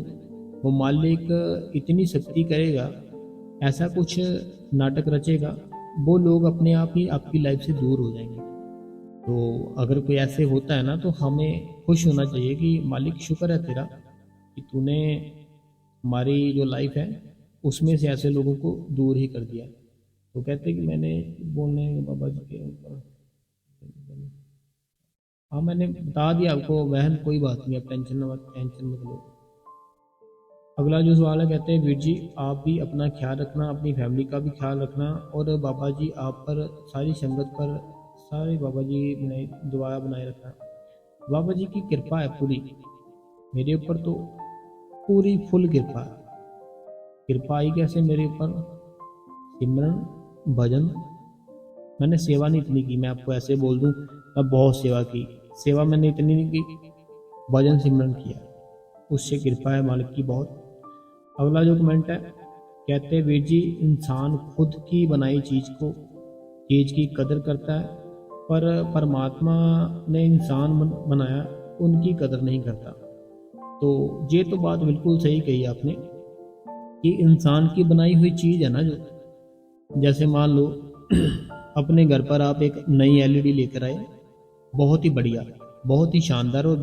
वो मालिक इतनी सख्ती करेगा, ऐसा कुछ नाटक रचेगा, वो लोग अपने आप ही आपकी लाइफ से दूर हो जाएंगे। तो अगर कोई ऐसे होता है ना, तो हमें खुश होना चाहिए कि मालिक शुक्र है तेरा कि तूने हमारी जो लाइफ है उसमें से ऐसे लोगों को दूर ही कर दिया। तो कहते कि मैंने बोलने बाबा जी के ऊपर, हाँ मैंने बता दिया आपको बहन, कोई बात नहीं, आप टेंशन मत लो। अगला जो सवाल है, कहते हैं वीर जी आप भी अपना ख्याल रखना, अपनी फैमिली का भी ख्याल रखना, और बाबा जी आप पर, सारी संगत पर, सारे बाबा जी बनाए दुआ बनाए रखना। बाबा जी की कृपा है पूरी मेरे ऊपर, तो पूरी फुल कृपा है। कृपा आई कैसे मेरे ऊपर? सिमरन, भजन, मैंने सेवा नहीं इतनी की, मैं आपको ऐसे बोल दूं मैं बहुत सेवा की, सेवा मैंने इतनी नहीं की, भजन सिमरन किया, उससे कृपा है मालिक की बहुत। अगला जो कमेंट है, कहते हैं वीर जी इंसान खुद की बनाई चीज़ की कदर करता है, पर परमात्मा ने इंसान बनाया, उनकी कदर नहीं करता। तो ये तो बात बिल्कुल सही कही आपने कि इंसान की बनाई हुई चीज़ है ना जो, जैसे मान लो अपने घर पर आप एक नई एलईडी लेकर आए, बहुत ही बढ़िया, बहुत ही शानदार और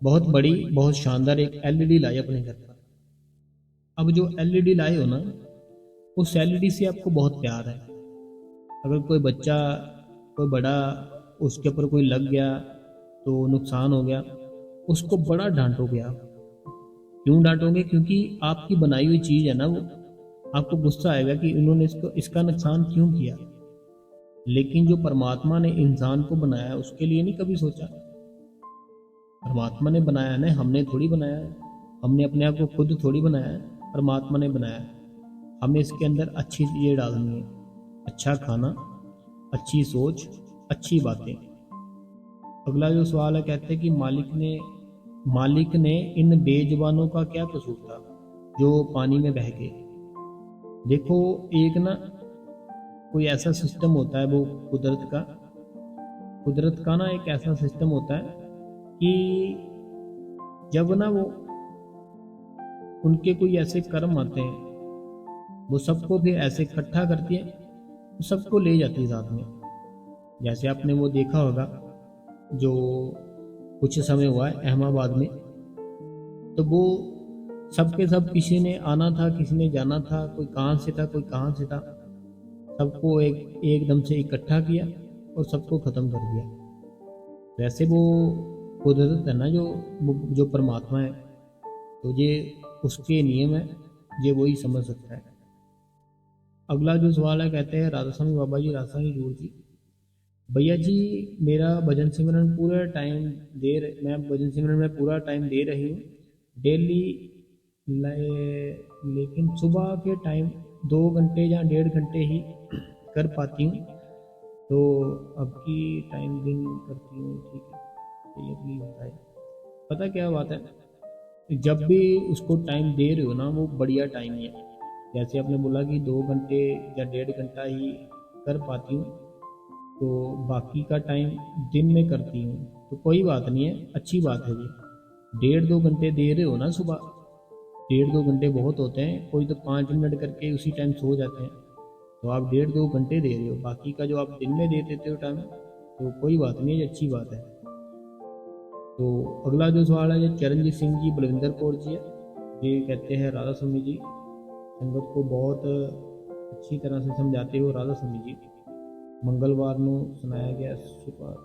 बहुत बड़ी बहुत शानदार एक एलईडी लाए अपने घर पर। अब जो एलईडी लाए हो ना, उस एलईडी से आपको बहुत प्यार है। अगर कोई बच्चा, कोई बड़ा, उसके ऊपर कोई लग गया तो नुकसान हो गया, उसको बड़ा डांटोगे आप। क्यों डांटोगे? क्योंकि आपकी बनाई हुई चीज़ है ना वो, आपको गुस्सा आएगा कि इन्होंने इसका नुकसान क्यों किया। लेकिन जो परमात्मा ने इंसान को बनाया उसके लिए नहीं कभी सोचा। परमात्मा ने बनाया है, हमने थोड़ी बनाया है, हमने अपने आप को खुद थोड़ी बनाया है, परमात्मा ने बनाया है। हमें इसके अंदर अच्छी चीज़ें डालनी है, अच्छा खाना, अच्छी सोच, अच्छी बातें। अगला जो सवाल है, कहते हैं कि मालिक ने इन बेजुबानों का क्या कसूर था जो पानी में बह गए। देखो एक ना, कोई ऐसा सिस्टम होता है वो कुदरत का ना एक ऐसा सिस्टम होता है कि जब ना वो उनके कोई ऐसे कर्म आते हैं, वो सबको फिर ऐसे इकट्ठा करती है, वो सबको ले जाती है साथ में। जैसे आपने वो देखा होगा जो कुछ समय हुआ है अहमदाबाद में, तो वो सबके सब, किसी ने आना था, किसी ने जाना था, कोई कहाँ से था, कोई कहाँ से था, सबको एकदम से इकट्ठा किया और सबको ख़त्म कर दिया। वैसे वो कुदरत है ना जो परमात्मा है, तो ये उसके नियम है, ये वही समझ सकता है। अगला जो सवाल है, कहते हैं राधा स्वामी बाबा जी, राधा स्वामी दूर जी, भैया जी मेरा भजन सिमरन पूरा टाइम मैं भजन सिमरन में पूरा टाइम दे रही हूँ डेली, लेकिन सुबह के टाइम 2 घंटे या 1.5 घंटे ही कर पाती हूँ, तो अब की टाइम दिन करती हूँ, ठीक है ये प्लीज़ बताए। पता क्या बात है, जब भी उसको टाइम दे रहे हो ना, वो बढ़िया टाइम ही है। जैसे आपने बोला कि 2 घंटे या 1.5 घंटा ही कर पाती हूँ, तो बाकी का टाइम दिन में करती हूँ, तो कोई बात नहीं है, अच्छी बात है ये। 1.5-2 घंटे दे रहे हो ना सुबह, 1.5-2 घंटे बहुत होते हैं, कोई तो 5 मिनट करके उसी टाइम सो जाते हैं, तो आप 1.5-2 घंटे दे रहे हो, बाकी का जो आप दिन में दे देते हो टाइम, तो कोई बात नहीं है, अच्छी बात है। तो अगला जो सवाल है, ये चरणजीत सिंह जी बलविंदर कौर जी है, ये कहते हैं राधा स्वामी जी संगत को बहुत अच्छी तरह से समझाते हो राधा स्वामी जी, मंगलवार को सुनाया गया सुप्रभात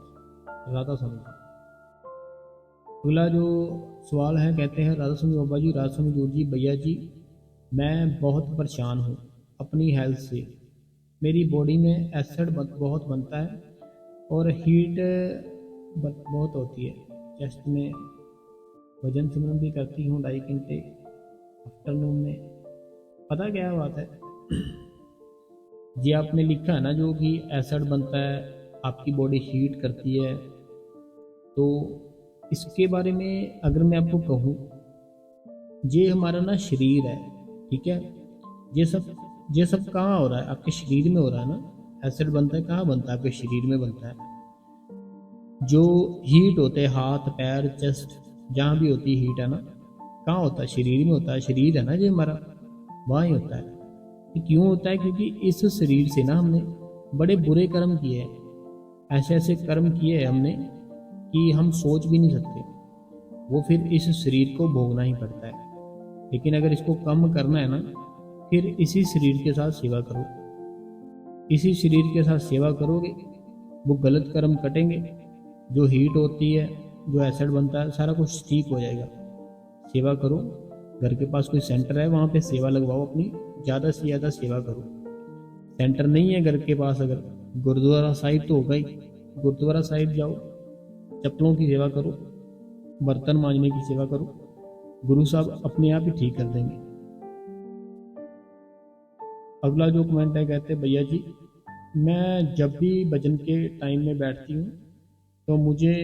राधा स्वामी जी। अगला जो सवाल है, कहते हैं राधा स्वामी बाबा जी, राधा स्वामी दूर जी, भैया जी मैं बहुत परेशान हूँ अपनी हेल्थ से, मेरी बॉडी में एसिड बहुत बनता है, और हीट बहुत होती है चेस्ट में। वजन सिमरन भी करती हूँ 2.5 घंटे आफ्टरनून में। पता क्या बात है, ये आपने लिखा है ना जो कि एसिड बनता है, आपकी बॉडी हीट करती है, तो इसके बारे में अगर मैं आपको कहूँ, ये हमारा ना शरीर है, ठीक है। ये सब कहाँ हो रहा है? आपके शरीर में हो रहा है ना। एसिड बनता है कहाँ बनता है? आपके शरीर में बनता है। जो हीट होते हैं हाथ पैर चेस्ट, जहाँ भी होती है हीट है ना, कहाँ होता है? शरीर में होता है। शरीर है ना जो हमारा, वहाँ ही होता है। ये क्यों होता है? क्योंकि इस शरीर से ना हमने बड़े बुरे कर्म किए हैं, ऐसे ऐसे कर्म किए हैं हमने कि हम सोच भी नहीं सकते। वो फिर इस शरीर को भोगना ही पड़ता है। लेकिन अगर इसको कम करना है ना, फिर इसी शरीर के साथ सेवा करो। इसी शरीर के साथ सेवा करोगे, वो गलत कर्म कटेंगे, जो हीट होती है, जो एसिड बनता है, सारा कुछ ठीक हो जाएगा। सेवा करो। घर के पास कोई सेंटर है, वहाँ पे सेवा लगवाओ अपनी, ज़्यादा से ज़्यादा सेवा करो। सेंटर नहीं है घर के पास, अगर गुरुद्वारा साहिब तो होगा ही, गुरुद्वारा साहिब जाओ, चप्पलों की सेवा करो, बर्तन मांजने की सेवा करो, गुरु साहब अपने आप ही ठीक कर देंगे। अगला जो कमेंट है, कहते हैं भैया जी, मैं जब भी भजन के टाइम में बैठती हूँ तो मुझे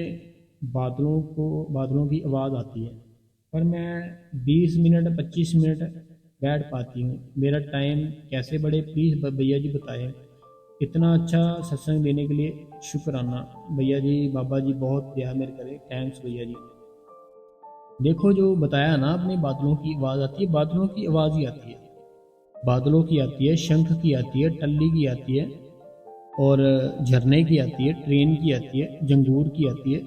बादलों की आवाज़ आती है, पर मैं 20 मिनट 25 मिनट बैठ पाती हूँ। मेरा टाइम कैसे बढ़े, प्लीज़ भैया जी बताएं। इतना अच्छा सत्संग देने के लिए शुक्राना भैया जी। बाबा जी बहुत दया मेरे करे, थैंक्स भैया जी। देखो जो बताया ना आपने, बादलों की आवाज़ आती है, बादलों की आवाज़ ही आती है। बादलों की आती है, शंख की आती है, टल्ली की आती है, और झरने की आती है, ट्रेन की आती है, जंगूर की आती है।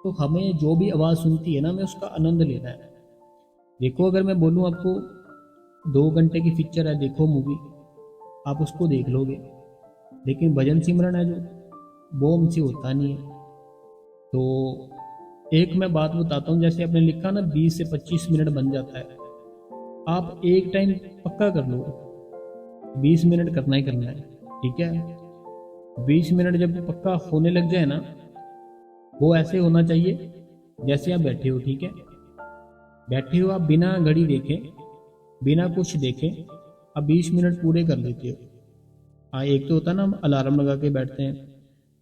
तो हमें जो भी आवाज़ सुनती है ना, हमें उसका आनंद लेना है। देखो अगर मैं बोलूँ आपको, 2 घंटे की पिक्चर है, देखो मूवी, आप उसको देख लोगे। लेकिन भजन सिमरन है जो, वो हमसे होता नहीं है। तो एक मैं बात बताता हूँ, जैसे आपने लिखा ना 20 से 25 मिनट बन जाता है, आप एक टाइम पक्का कर लो, 20 मिनट करना ही करना है, ठीक है। 20 मिनट जब पक्का होने लग जाए ना, वो ऐसे होना चाहिए जैसे आप बैठे हो, ठीक है। बैठे हो आप, बिना घड़ी देखे, बिना कुछ देखे आप 20 मिनट पूरे कर लेते हो। हाँ, एक तो होता है ना हम अलार्म लगा के बैठते हैं,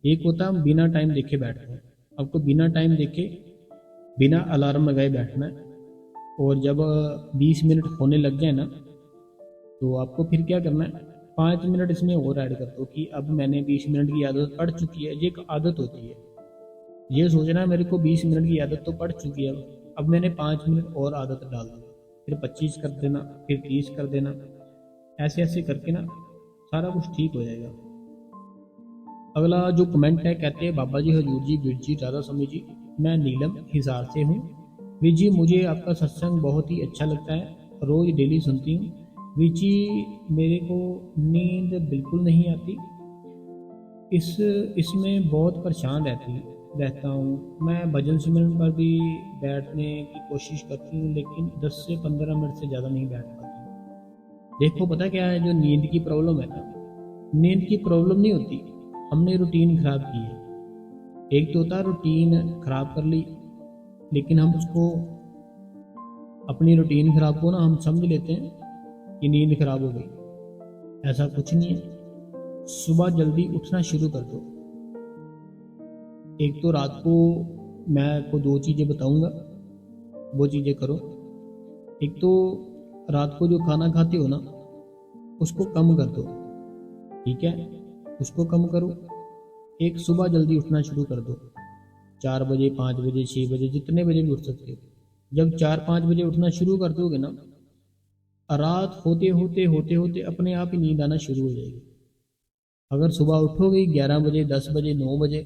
एक होता है हम बिना टाइम देखे बैठते हैं। आपको बिना टाइम देखे, बिना अलार्म लगाए बैठना है। और जब 20 मिनट होने लग जाए ना, तो आपको फिर क्या करना है, 5 मिनट इसमें और ऐड कर दो कि अब मैंने 20 मिनट की आदत पड़ चुकी है। ये एक आदत होती है, ये सोचना मेरे को 20 मिनट की आदत तो पड़ चुकी है, अब मैंने 5 मिनट और आदत डाल दी, फिर 25 कर देना, फिर 30 कर देना। ऐसे ऐसे करके ना सारा कुछ ठीक हो जाएगा। अगला जो कमेंट है, कहते हैं बाबा जी, हजूर जी, वीर जी, राधा स्वामी जी, मैं नीलम हिसार से हूँ। वीर जी मुझे आपका सत्संग बहुत ही अच्छा लगता है, रोज़ डेली सुनती हूँ। वीर जी मेरे को नींद बिल्कुल नहीं आती, इसमें बहुत परेशान रहता हूँ। मैं भजन सिमरन पर भी बैठने की कोशिश करती हूँ, लेकिन 10 से 15 मिनट से ज़्यादा नहीं बैठ पाती। देखो पता क्या है, जो नींद की प्रॉब्लम है ना, नींद की प्रॉब्लम नहीं होती, हमने रूटीन खराब की है। एक तो होता है रूटीन खराब कर ली, लेकिन हम उसको, अपनी रूटीन खराब को ना हम समझ लेते हैं कि नींद खराब हो गई। ऐसा कुछ नहीं है। सुबह जल्दी उठना शुरू कर दो। एक तो रात को मैं आपको 2 चीज़ें बताऊंगा, वो चीज़ें करो। एक तो रात को जो खाना खाते हो ना, उसको कम कर दो, ठीक है, उसको कम करो। एक सुबह जल्दी उठना शुरू कर दो, 4 बजे 5 बजे 6 बजे, जितने बजे भी उठ सकते हो। जब 4-5 बजे उठना शुरू कर दोगे ना, रात होते होते होते होते अपने आप ही नींद आना शुरू हो जाएगी। अगर सुबह उठोगे 11 बजे 10 बजे 9 बजे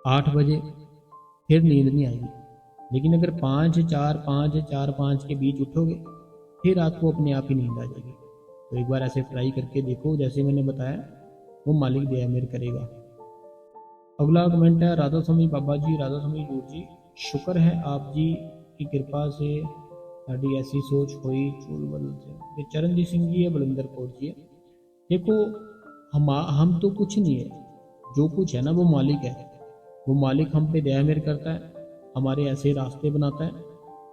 8 बजे, फिर नींद नहीं आएगी। लेकिन अगर 5 4 5 के बीच उठोगे, फिर रात को अपने आप ही नींद आ जाएगी। तो एक बार ऐसे ट्राई करके देखो, जैसे मैंने बताया, वो मालिक दया मेरे करेगा। अगला कमेंट है, राधा स्वामी बाबा जी, राधा स्वामी जूर जी, शुक्र है आप जी की कृपा से साड़ी ऐसी सोच हुई चूल बदल से। ये चरणजीत सिंह जी है, बलिंदर कौर जी है। देखो हम तो कुछ नहीं है, जो कुछ है ना वो मालिक है। वो मालिक हम पे दया मेहर करता है, हमारे ऐसे रास्ते बनाता है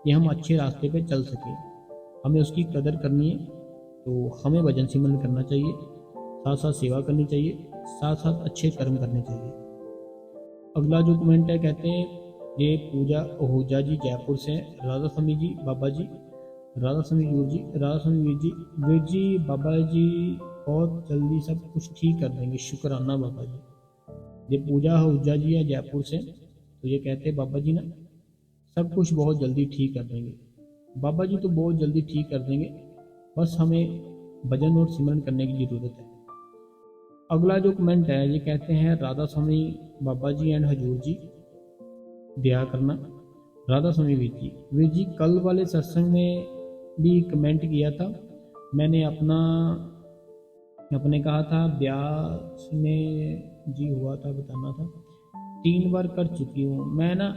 कि हम अच्छे रास्ते पे चल सकें। हमें उसकी कदर करनी है, तो हमें भजन सिमरन करना चाहिए, साथ साथ सेवा करनी चाहिए, साथ साथ अच्छे कर्म करने चाहिए। अगला जो कमेंट है, कहते हैं ये पूजा ओहूजा जी जयपुर से हैं। राधा स्वामी जी बाबा जी, राधा स्वामी वीर जी, राधा स्वामी वीर जी बाबा जी बहुत जल्दी सब कुछ ठीक कर देंगे, शुक्राना बाबा जी। ये पूजा ओहूजा जी है जयपुर से, तो ये कहते हैं बाबा जी ना सब कुछ बहुत जल्दी ठीक कर देंगे। बाबा जी तो बहुत जल्दी ठीक कर देंगे, बस हमें भजन और सिमरन करने की ज़रूरत है। अगला जो कमेंट है, ये कहते हैं राधा स्वामी बाबा जी एंड हजूर जी दया करना। राधा स्वामी वीर जी कल वाले सत्संग में भी कमेंट किया था, मैंने अपने कहा था ब्यास में जी हुआ था, बताना था, 3 बार कर चुकी हूँ मैं ना।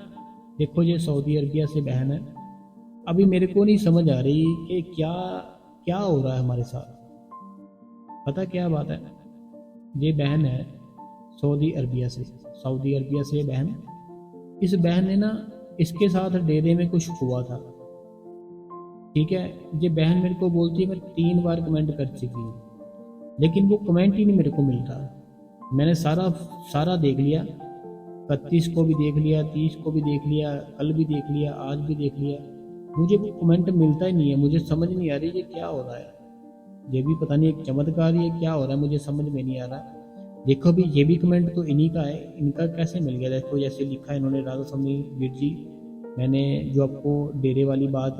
देखो ये सऊदी अरबिया से बहन है, अभी मेरे को नहीं समझ आ रही कि क्या क्या हो रहा है हमारे साथ। पता क्या बात है, ये बहन है सऊदी अरबिया से ये बहन, इस बहन ने ना इसके साथ डेरे में कुछ हुआ था, ठीक है। ये बहन मेरे को बोलती है मैं 3 बार कमेंट कर चुकी हूँ, लेकिन वो कमेंट ही नहीं मेरे को मिल रहा। मैंने सारा देख लिया, 31 को भी देख लिया, 30 को भी देख लिया, कल भी देख लिया, आज भी देख लिया, मुझे वो कमेंट मिलता ही नहीं है। मुझे समझ नहीं आ रही ये क्या हो रहा है, ये भी पता नहीं एक चमत्कार ही है, क्या हो रहा है मुझे समझ में नहीं आ रहा। देखो भी ये भी कमेंट तो इन्हीं का है, इनका कैसे मिल गया। देखो जैसे लिखा है इन्होंने, राधा स्वामी वीर जी, मैंने जो आपको डेरे वाली बात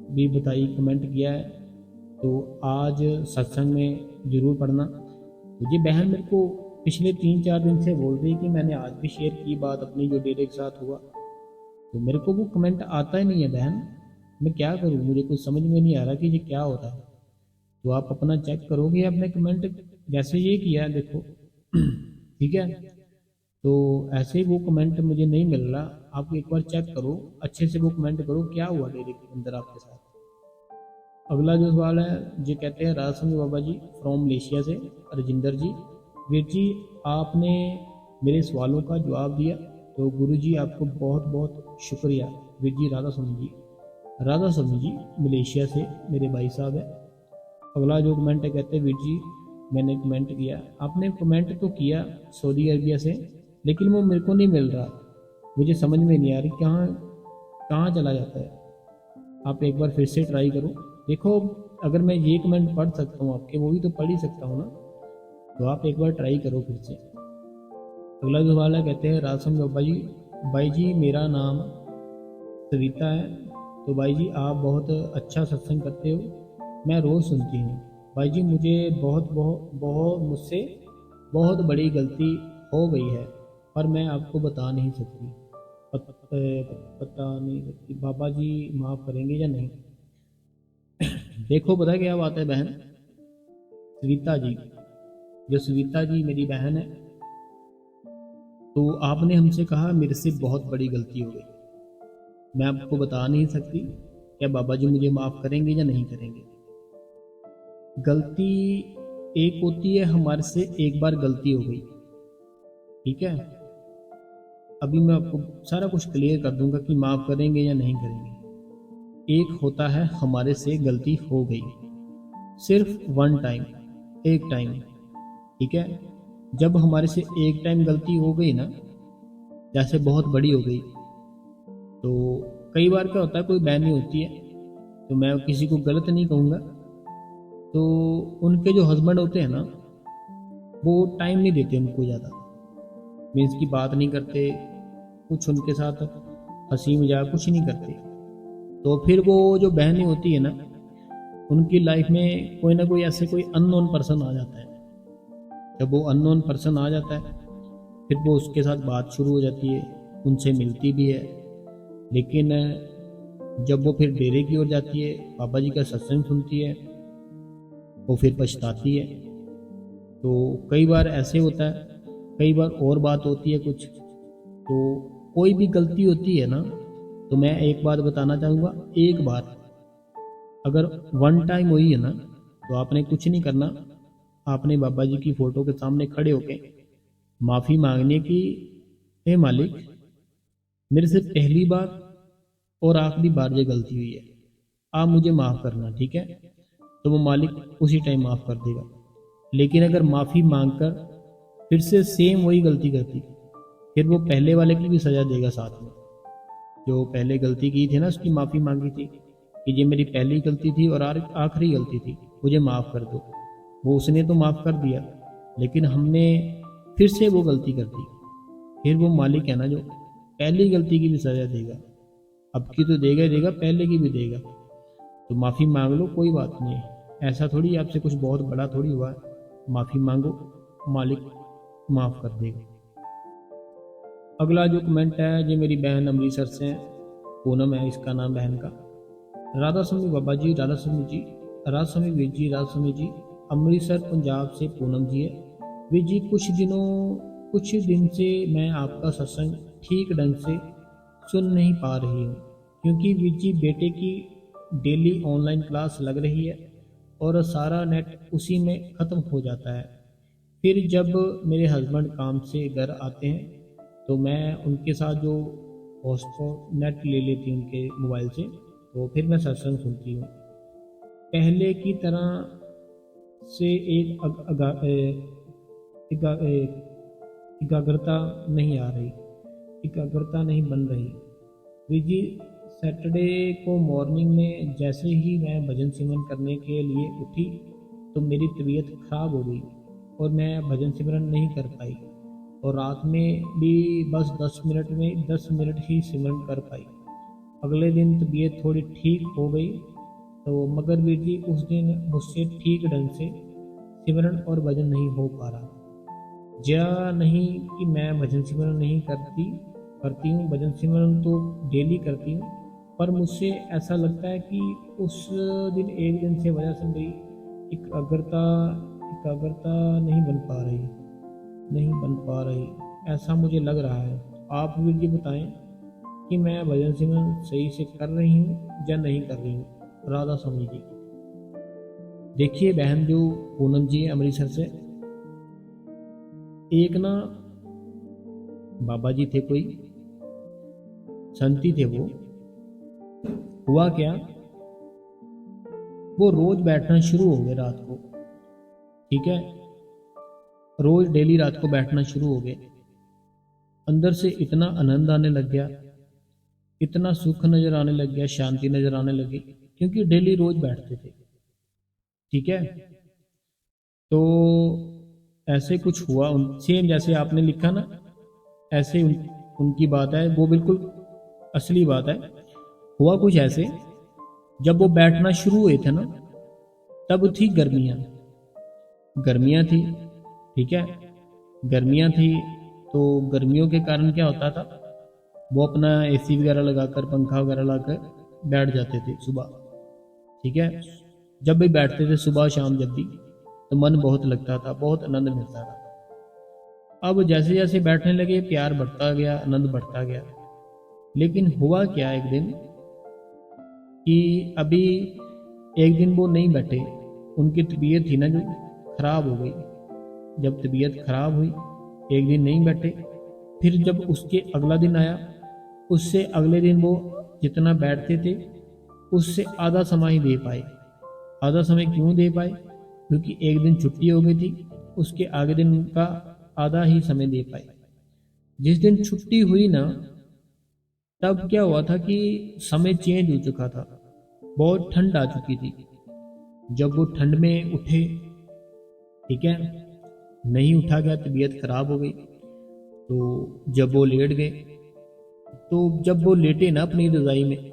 भी बताई, कमेंट किया है, तो आज सत्संग में ज़रूर पढ़ना। तो ये बहन मेरे को पिछले 3-4 दिन से बोल रही कि मैंने आज भी शेयर की बात अपनी जो डेरे के साथ हुआ, तो मेरे को वो कमेंट आता ही नहीं है बहन, मैं क्या करूँ, मुझे कुछ समझ में नहीं आ रहा कि ये क्या हो रहा है। तो आप अपना चेक करोगे अपने कमेंट, जैसे ये किया है देखो ठीक है, तो ऐसे ही वो कमेंट मुझे नहीं मिल रहा। आप एक बार चेक करो, अच्छे से वो कमेंट करो क्या हुआ डेरे के अंदर आपके साथ। अगला जो सवाल है, ये कहते हैं राधा स्वामी बाबा जी फ्रॉम मलेशिया से, राजिंदर जी, वीर जी आपने मेरे सवालों का जवाब दिया, तो गुरु जी आपको बहुत बहुत शुक्रिया। वीर जी राधा स्वामी जी मलेशिया से मेरे भाई साहब है। अगला जो कमेंट है, कहते हैं वीर जी मैंने कमेंट किया, आपने कमेंट तो किया सऊदी अरबिया से, लेकिन वो मेरे को नहीं मिल रहा, मुझे समझ में नहीं आ रही कहाँ कहाँ चला जाता है। आप एक बार फिर से ट्राई करो, देखो अगर मैं ये कमेंट पढ़ सकता हूँ आपके, वो भी तो पढ़ ही सकता हूँ ना, तो आप एक बार ट्राई करो फिर से। अगला सवाल है, कहते हैं रासम बाबा जी, भाई जी मेरा नाम सविता है, तो भाई जी आप बहुत अच्छा सत्संग करते हो, मैं रोज़ सुनती हूँ। भाई जी मुझे मुझसे बहुत बड़ी गलती हो गई है, पर मैं आपको बता नहीं सकती, पता नहीं सकती, बाबा जी माफ़ करेंगे या नहीं। देखो पता क्या बात है बहन, सविता जी, जो सविता जी मेरी बहन है, तो आपने हमसे कहा मेरे से बहुत बड़ी गलती हो गई, मैं आपको बता नहीं सकती, क्या बाबा जी मुझे माफ़ करेंगे या नहीं करेंगे। गलती एक होती है, हमारे से एक बार गलती हो गई, ठीक है, अभी मैं आपको सारा कुछ क्लियर कर दूंगा कि माफ़ करेंगे या नहीं करेंगे। एक होता है हमारे से गलती हो गई, सिर्फ वन टाइम, एक टाइम, ठीक है। जब हमारे से एक टाइम गलती हो गई ना, जैसे बहुत बड़ी हो गई, तो कई बार क्या होता है कोई बहनें होती है, तो मैं किसी को गलत नहीं कहूँगा, तो उनके जो हस्बैंड होते हैं ना, वो टाइम नहीं देते उनको ज़्यादा, मीन्स की बात नहीं करते, कुछ उनके साथ हंसी मजाक कुछ नहीं करते, तो फिर वो जो बहनें होती है ना, उनकी लाइफ में कोई ना कोई ऐसे कोई अननोन पर्सन आ जाता है। जब वो अननोन पर्सन आ जाता है, फिर वो उसके साथ बात शुरू हो जाती है, उनसे मिलती भी है, लेकिन जब वो फिर डेरे की ओर जाती है, बाबा जी का सत्संग सुनती है, वो फिर पछताती है। तो कई बार ऐसे होता है, कई बार और बात होती है कुछ, तो कोई भी गलती होती है ना, तो मैं एक बात बताना चाहूँगा, एक बार अगर वन टाइम हुई है ना, तो आपने कुछ नहीं करना, आपने बाबा जी की फ़ोटो के सामने खड़े होके माफ़ी मांगने की, हे मालिक मेरे से पहली बार और आखिरी बार ये गलती हुई है, आप मुझे माफ़ करना, ठीक है। तो वो मालिक उसी टाइम माफ़ कर देगा। लेकिन अगर माफ़ी मांगकर फिर से सेम वही गलती करती, फिर वो पहले वाले की भी सज़ा देगा साथ में। जो पहले गलती की थी ना, उसकी माफ़ी मांगी थी कि ये मेरी पहली गलती थी और आखिरी गलती थी, मुझे माफ़ कर दो। वो उसने तो माफ़ कर दिया, लेकिन हमने फिर से वो गलती कर दी। फिर वो मालिक है ना, जो पहली गलती की भी सज़ा देगा, अब की तो देगा ही देगा, पहले की भी देगा। तो माफ़ी मांग लो, कोई बात नहीं है, ऐसा थोड़ी आपसे कुछ बहुत बड़ा थोड़ी हुआ है। माफ़ी मांगो, मालिक माफ़ कर देगा। अगला जो कमेंट है, जो मेरी बहन अमृतसर से है, पूनम है इसका नाम बहन का। राधा स्वामी बाबा जी, राधा स्वामी जी, राधा स्वामी वीर जी, राधा स्वामी जी, अमृतसर पंजाब से पूनम जी है। वीर जी कुछ दिन से मैं आपका सत्संग ठीक ढंग से सुन नहीं पा रही हूँ, क्योंकि वीर जी बेटे की डेली ऑनलाइन क्लास लग रही है और सारा नेट उसी में ख़त्म हो जाता है। फिर जब मेरे हस्बैंड काम से घर आते हैं तो मैं उनके साथ जो हॉटस्पॉट नेट ले लेती हूँ उनके मोबाइल से, तो फिर मैं सत्संग सुनती हूँ। पहले की तरह से एक एकाग्रता नहीं आ रही, एकाग्रता नहीं बन रही। विजी सैटरडे को मॉर्निंग में जैसे ही मैं भजन सिमरन करने के लिए उठी तो मेरी तबीयत खराब हो गई और मैं भजन सिमरन नहीं कर पाई, और रात में भी बस 10 मिनट ही सिमरन कर पाई। अगले दिन तबीयत थोड़ी ठीक हो गई, तो मगर वीर जी उस दिन मुझसे ठीक ढंग से सिमरन और भजन नहीं हो पा रहा। जया नहीं कि मैं भजन सिमरन नहीं करती हूँ, भजन सिमरन तो डेली करती हूँ, पर मुझसे ऐसा लगता है कि उस दिन एक दिन से वजह से मेरी एकाग्रता एकाग्रता नहीं बन पा रही, ऐसा मुझे लग रहा है। आप वीर जी बताएं कि मैं भजन सिमरन सही से कर रही हूँ या नहीं कर रही हूँ। राधा स्वामी जी। देखिए बहन जो पूनम जी अमृतसर से, एक ना बाबा जी थे, कोई संती थे। वो हुआ क्या, वो रोज बैठना शुरू हो गए रात को, ठीक है, रोज डेली रात को बैठना शुरू हो गए। अंदर से इतना आनंद आने लग गया, इतना सुख नजर आने लग गया, शांति नजर आने लगी, क्योंकि डेली रोज बैठते थे, ठीक है। तो ऐसे कुछ हुआ सेम जैसे आपने लिखा ना, ऐसे उनकी बात है, वो बिल्कुल असली बात है। हुआ कुछ ऐसे, जब वो बैठना शुरू हुए थे ना, तब थी गर्मियाँ थी, ठीक है, गर्मियाँ थी। तो गर्मियों के कारण क्या होता था, वो अपना एसी वगैरह लगाकर, पंखा वगैरह लगाकर बैठ जाते थे सुबह, ठीक है। जब भी बैठते थे सुबह शाम, जब भी, तो मन बहुत लगता था, बहुत आनंद मिलता था। अब जैसे जैसे बैठने लगे, प्यार बढ़ता गया, आनंद बढ़ता गया। लेकिन हुआ क्या एक दिन कि अभी एक दिन वो नहीं बैठे, उनकी तबीयत थी ना जो खराब हो गई। जब तबीयत खराब हुई, एक दिन नहीं बैठे। फिर जब उसके अगला दिन आया, उससे अगले दिन वो जितना बैठते थे उससे आधा समय ही दे पाए। आधा समय क्यों दे पाए, क्योंकि एक दिन छुट्टी हो गई थी, उसके आगे दिन का आधा ही समय दे पाए। जिस दिन छुट्टी हुई ना, तब क्या हुआ था कि समय चेंज हो चुका था, बहुत ठंड आ चुकी थी। जब वो ठंड में उठे, ठीक है, नहीं उठा गया, तबीयत खराब हो गई। तो जब वो लेट गए, तो जब वो लेटे ना अपनी रजाई में,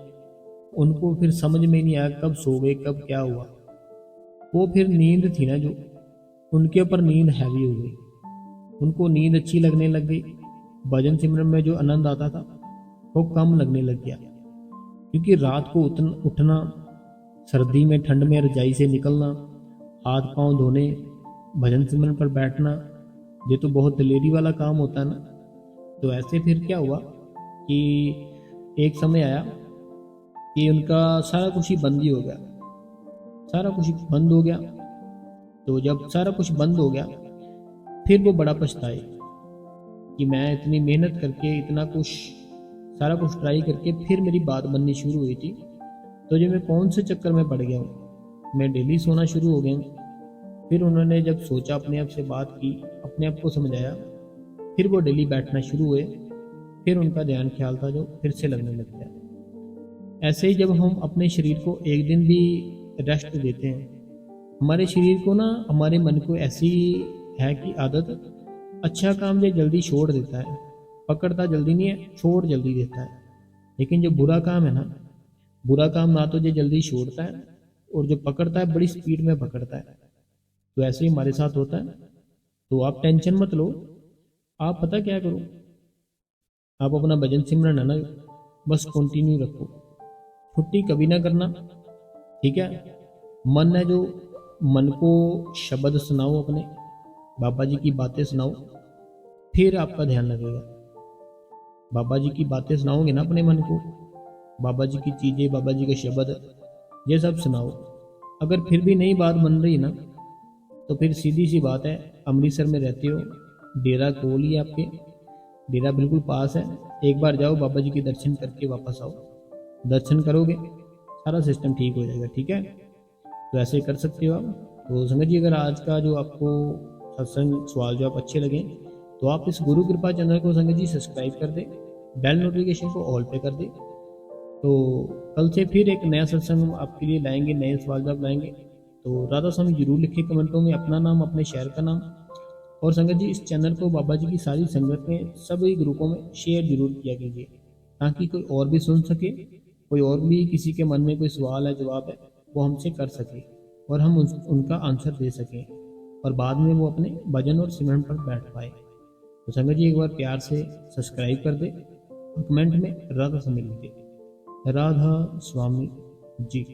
उनको फिर समझ में नहीं आया कब सो गए, कब क्या हुआ। वो फिर नींद थी ना जो, उनके ऊपर नींद हैवी हो गई, उनको नींद अच्छी लगने लग गई। भजन सिमरन में जो आनंद आता था वो कम लगने लग गया, क्योंकि रात को उठना, सर्दी में ठंड में रजाई से निकलना, हाथ पांव धोने, भजन सिमरन पर बैठना, ये तो बहुत दिलेरी वाला काम होता है ना। तो ऐसे फिर क्या हुआ कि एक समय आया कि उनका सारा कुछ ही बंद ही हो गया, सारा कुछ बंद हो गया। तो जब सारा कुछ बंद हो गया, फिर वो बड़ा पछताए कि मैं इतनी मेहनत करके इतना कुछ सारा कुछ ट्राई करके फिर मेरी बात बननी शुरू हुई थी, तो जो मैं कौन से चक्कर में पड़ गया हूँ, मैं डेली सोना शुरू हो गया हूँ। फिर उन्होंने जब सोचा, अपने आप से बात की, अपने आप को समझाया, फिर वो डेली बैठना शुरू हुए। फिर उनका ध्यान ख्याल था जो फिर से लगने लग गया। ऐसे ही जब हम अपने शरीर को एक दिन भी रेस्ट देते हैं, हमारे शरीर को ना, हमारे मन को ऐसी है कि आदत, अच्छा काम ये जल्दी छोड़ देता है, पकड़ता जल्दी नहीं है, छोड़ जल्दी देता है। लेकिन जो बुरा काम है ना, बुरा काम ना तो ये जल्दी छोड़ता है, और जो पकड़ता है बड़ी स्पीड में पकड़ता है। तो ऐसे ही हमारे साथ होता है। तो आप टेंशन मत लो, आप पता क्या करो, आप अपना भजन सिमरन है ना, बस कंटिन्यू रखो, छुट्टी कभी ना करना, ठीक है। मन है जो, मन को शब्द सुनाओ, अपने बाबा जी की बातें सुनाओ, फिर आपका ध्यान लगेगा। बाबा जी की बातें सुनाओगे ना अपने मन को, बाबा जी की चीज़ें, बाबा जी के शब्द, ये सब सुनाओ। अगर फिर भी नहीं बात बन रही ना, तो फिर सीधी सी बात है, अमृतसर में रहते हो, डेरा कोल ही है आपके, डेरा बिल्कुल पास है। एक बार जाओ, बाबा जी के दर्शन करके वापस आओ। दर्शन करोगे, सारा सिस्टम ठीक हो जाएगा, ठीक है। तो ऐसे कर सकते हो आप। तो संगत जी, अगर आज का जो आपको सत्संग सवाल जो आप अच्छे लगे, तो आप इस गुरु कृपा चैनल को संगत जी सब्सक्राइब कर दे, बेल नोटिफिकेशन को ऑल पे कर दे। तो कल से फिर एक नया सत्संग हम आपके लिए लाएंगे, नए सवाल जवाब लाएंगे। तो राधा स्वामी जरूर लिखिए कमेंटों में अपना नाम, अपने शहर का नाम। और संगत जी, इस चैनल को बाबा जी की सारी संगत में, सभी ग्रुपों में शेयर जरूर किया कीजिए, ताकि कोई और भी सुन सके, कोई और भी किसी के मन में कोई सवाल है, जवाब है, वो हमसे कर सके, और हम उनका आंसर दे सकें, और बाद में वो अपने भजन और सिमरन पर बैठ पाए। तो संगत जी, एक बार प्यार से सब्सक्राइब कर दे और कमेंट में राधा स्वामी लिख दे। राधा स्वामी जी।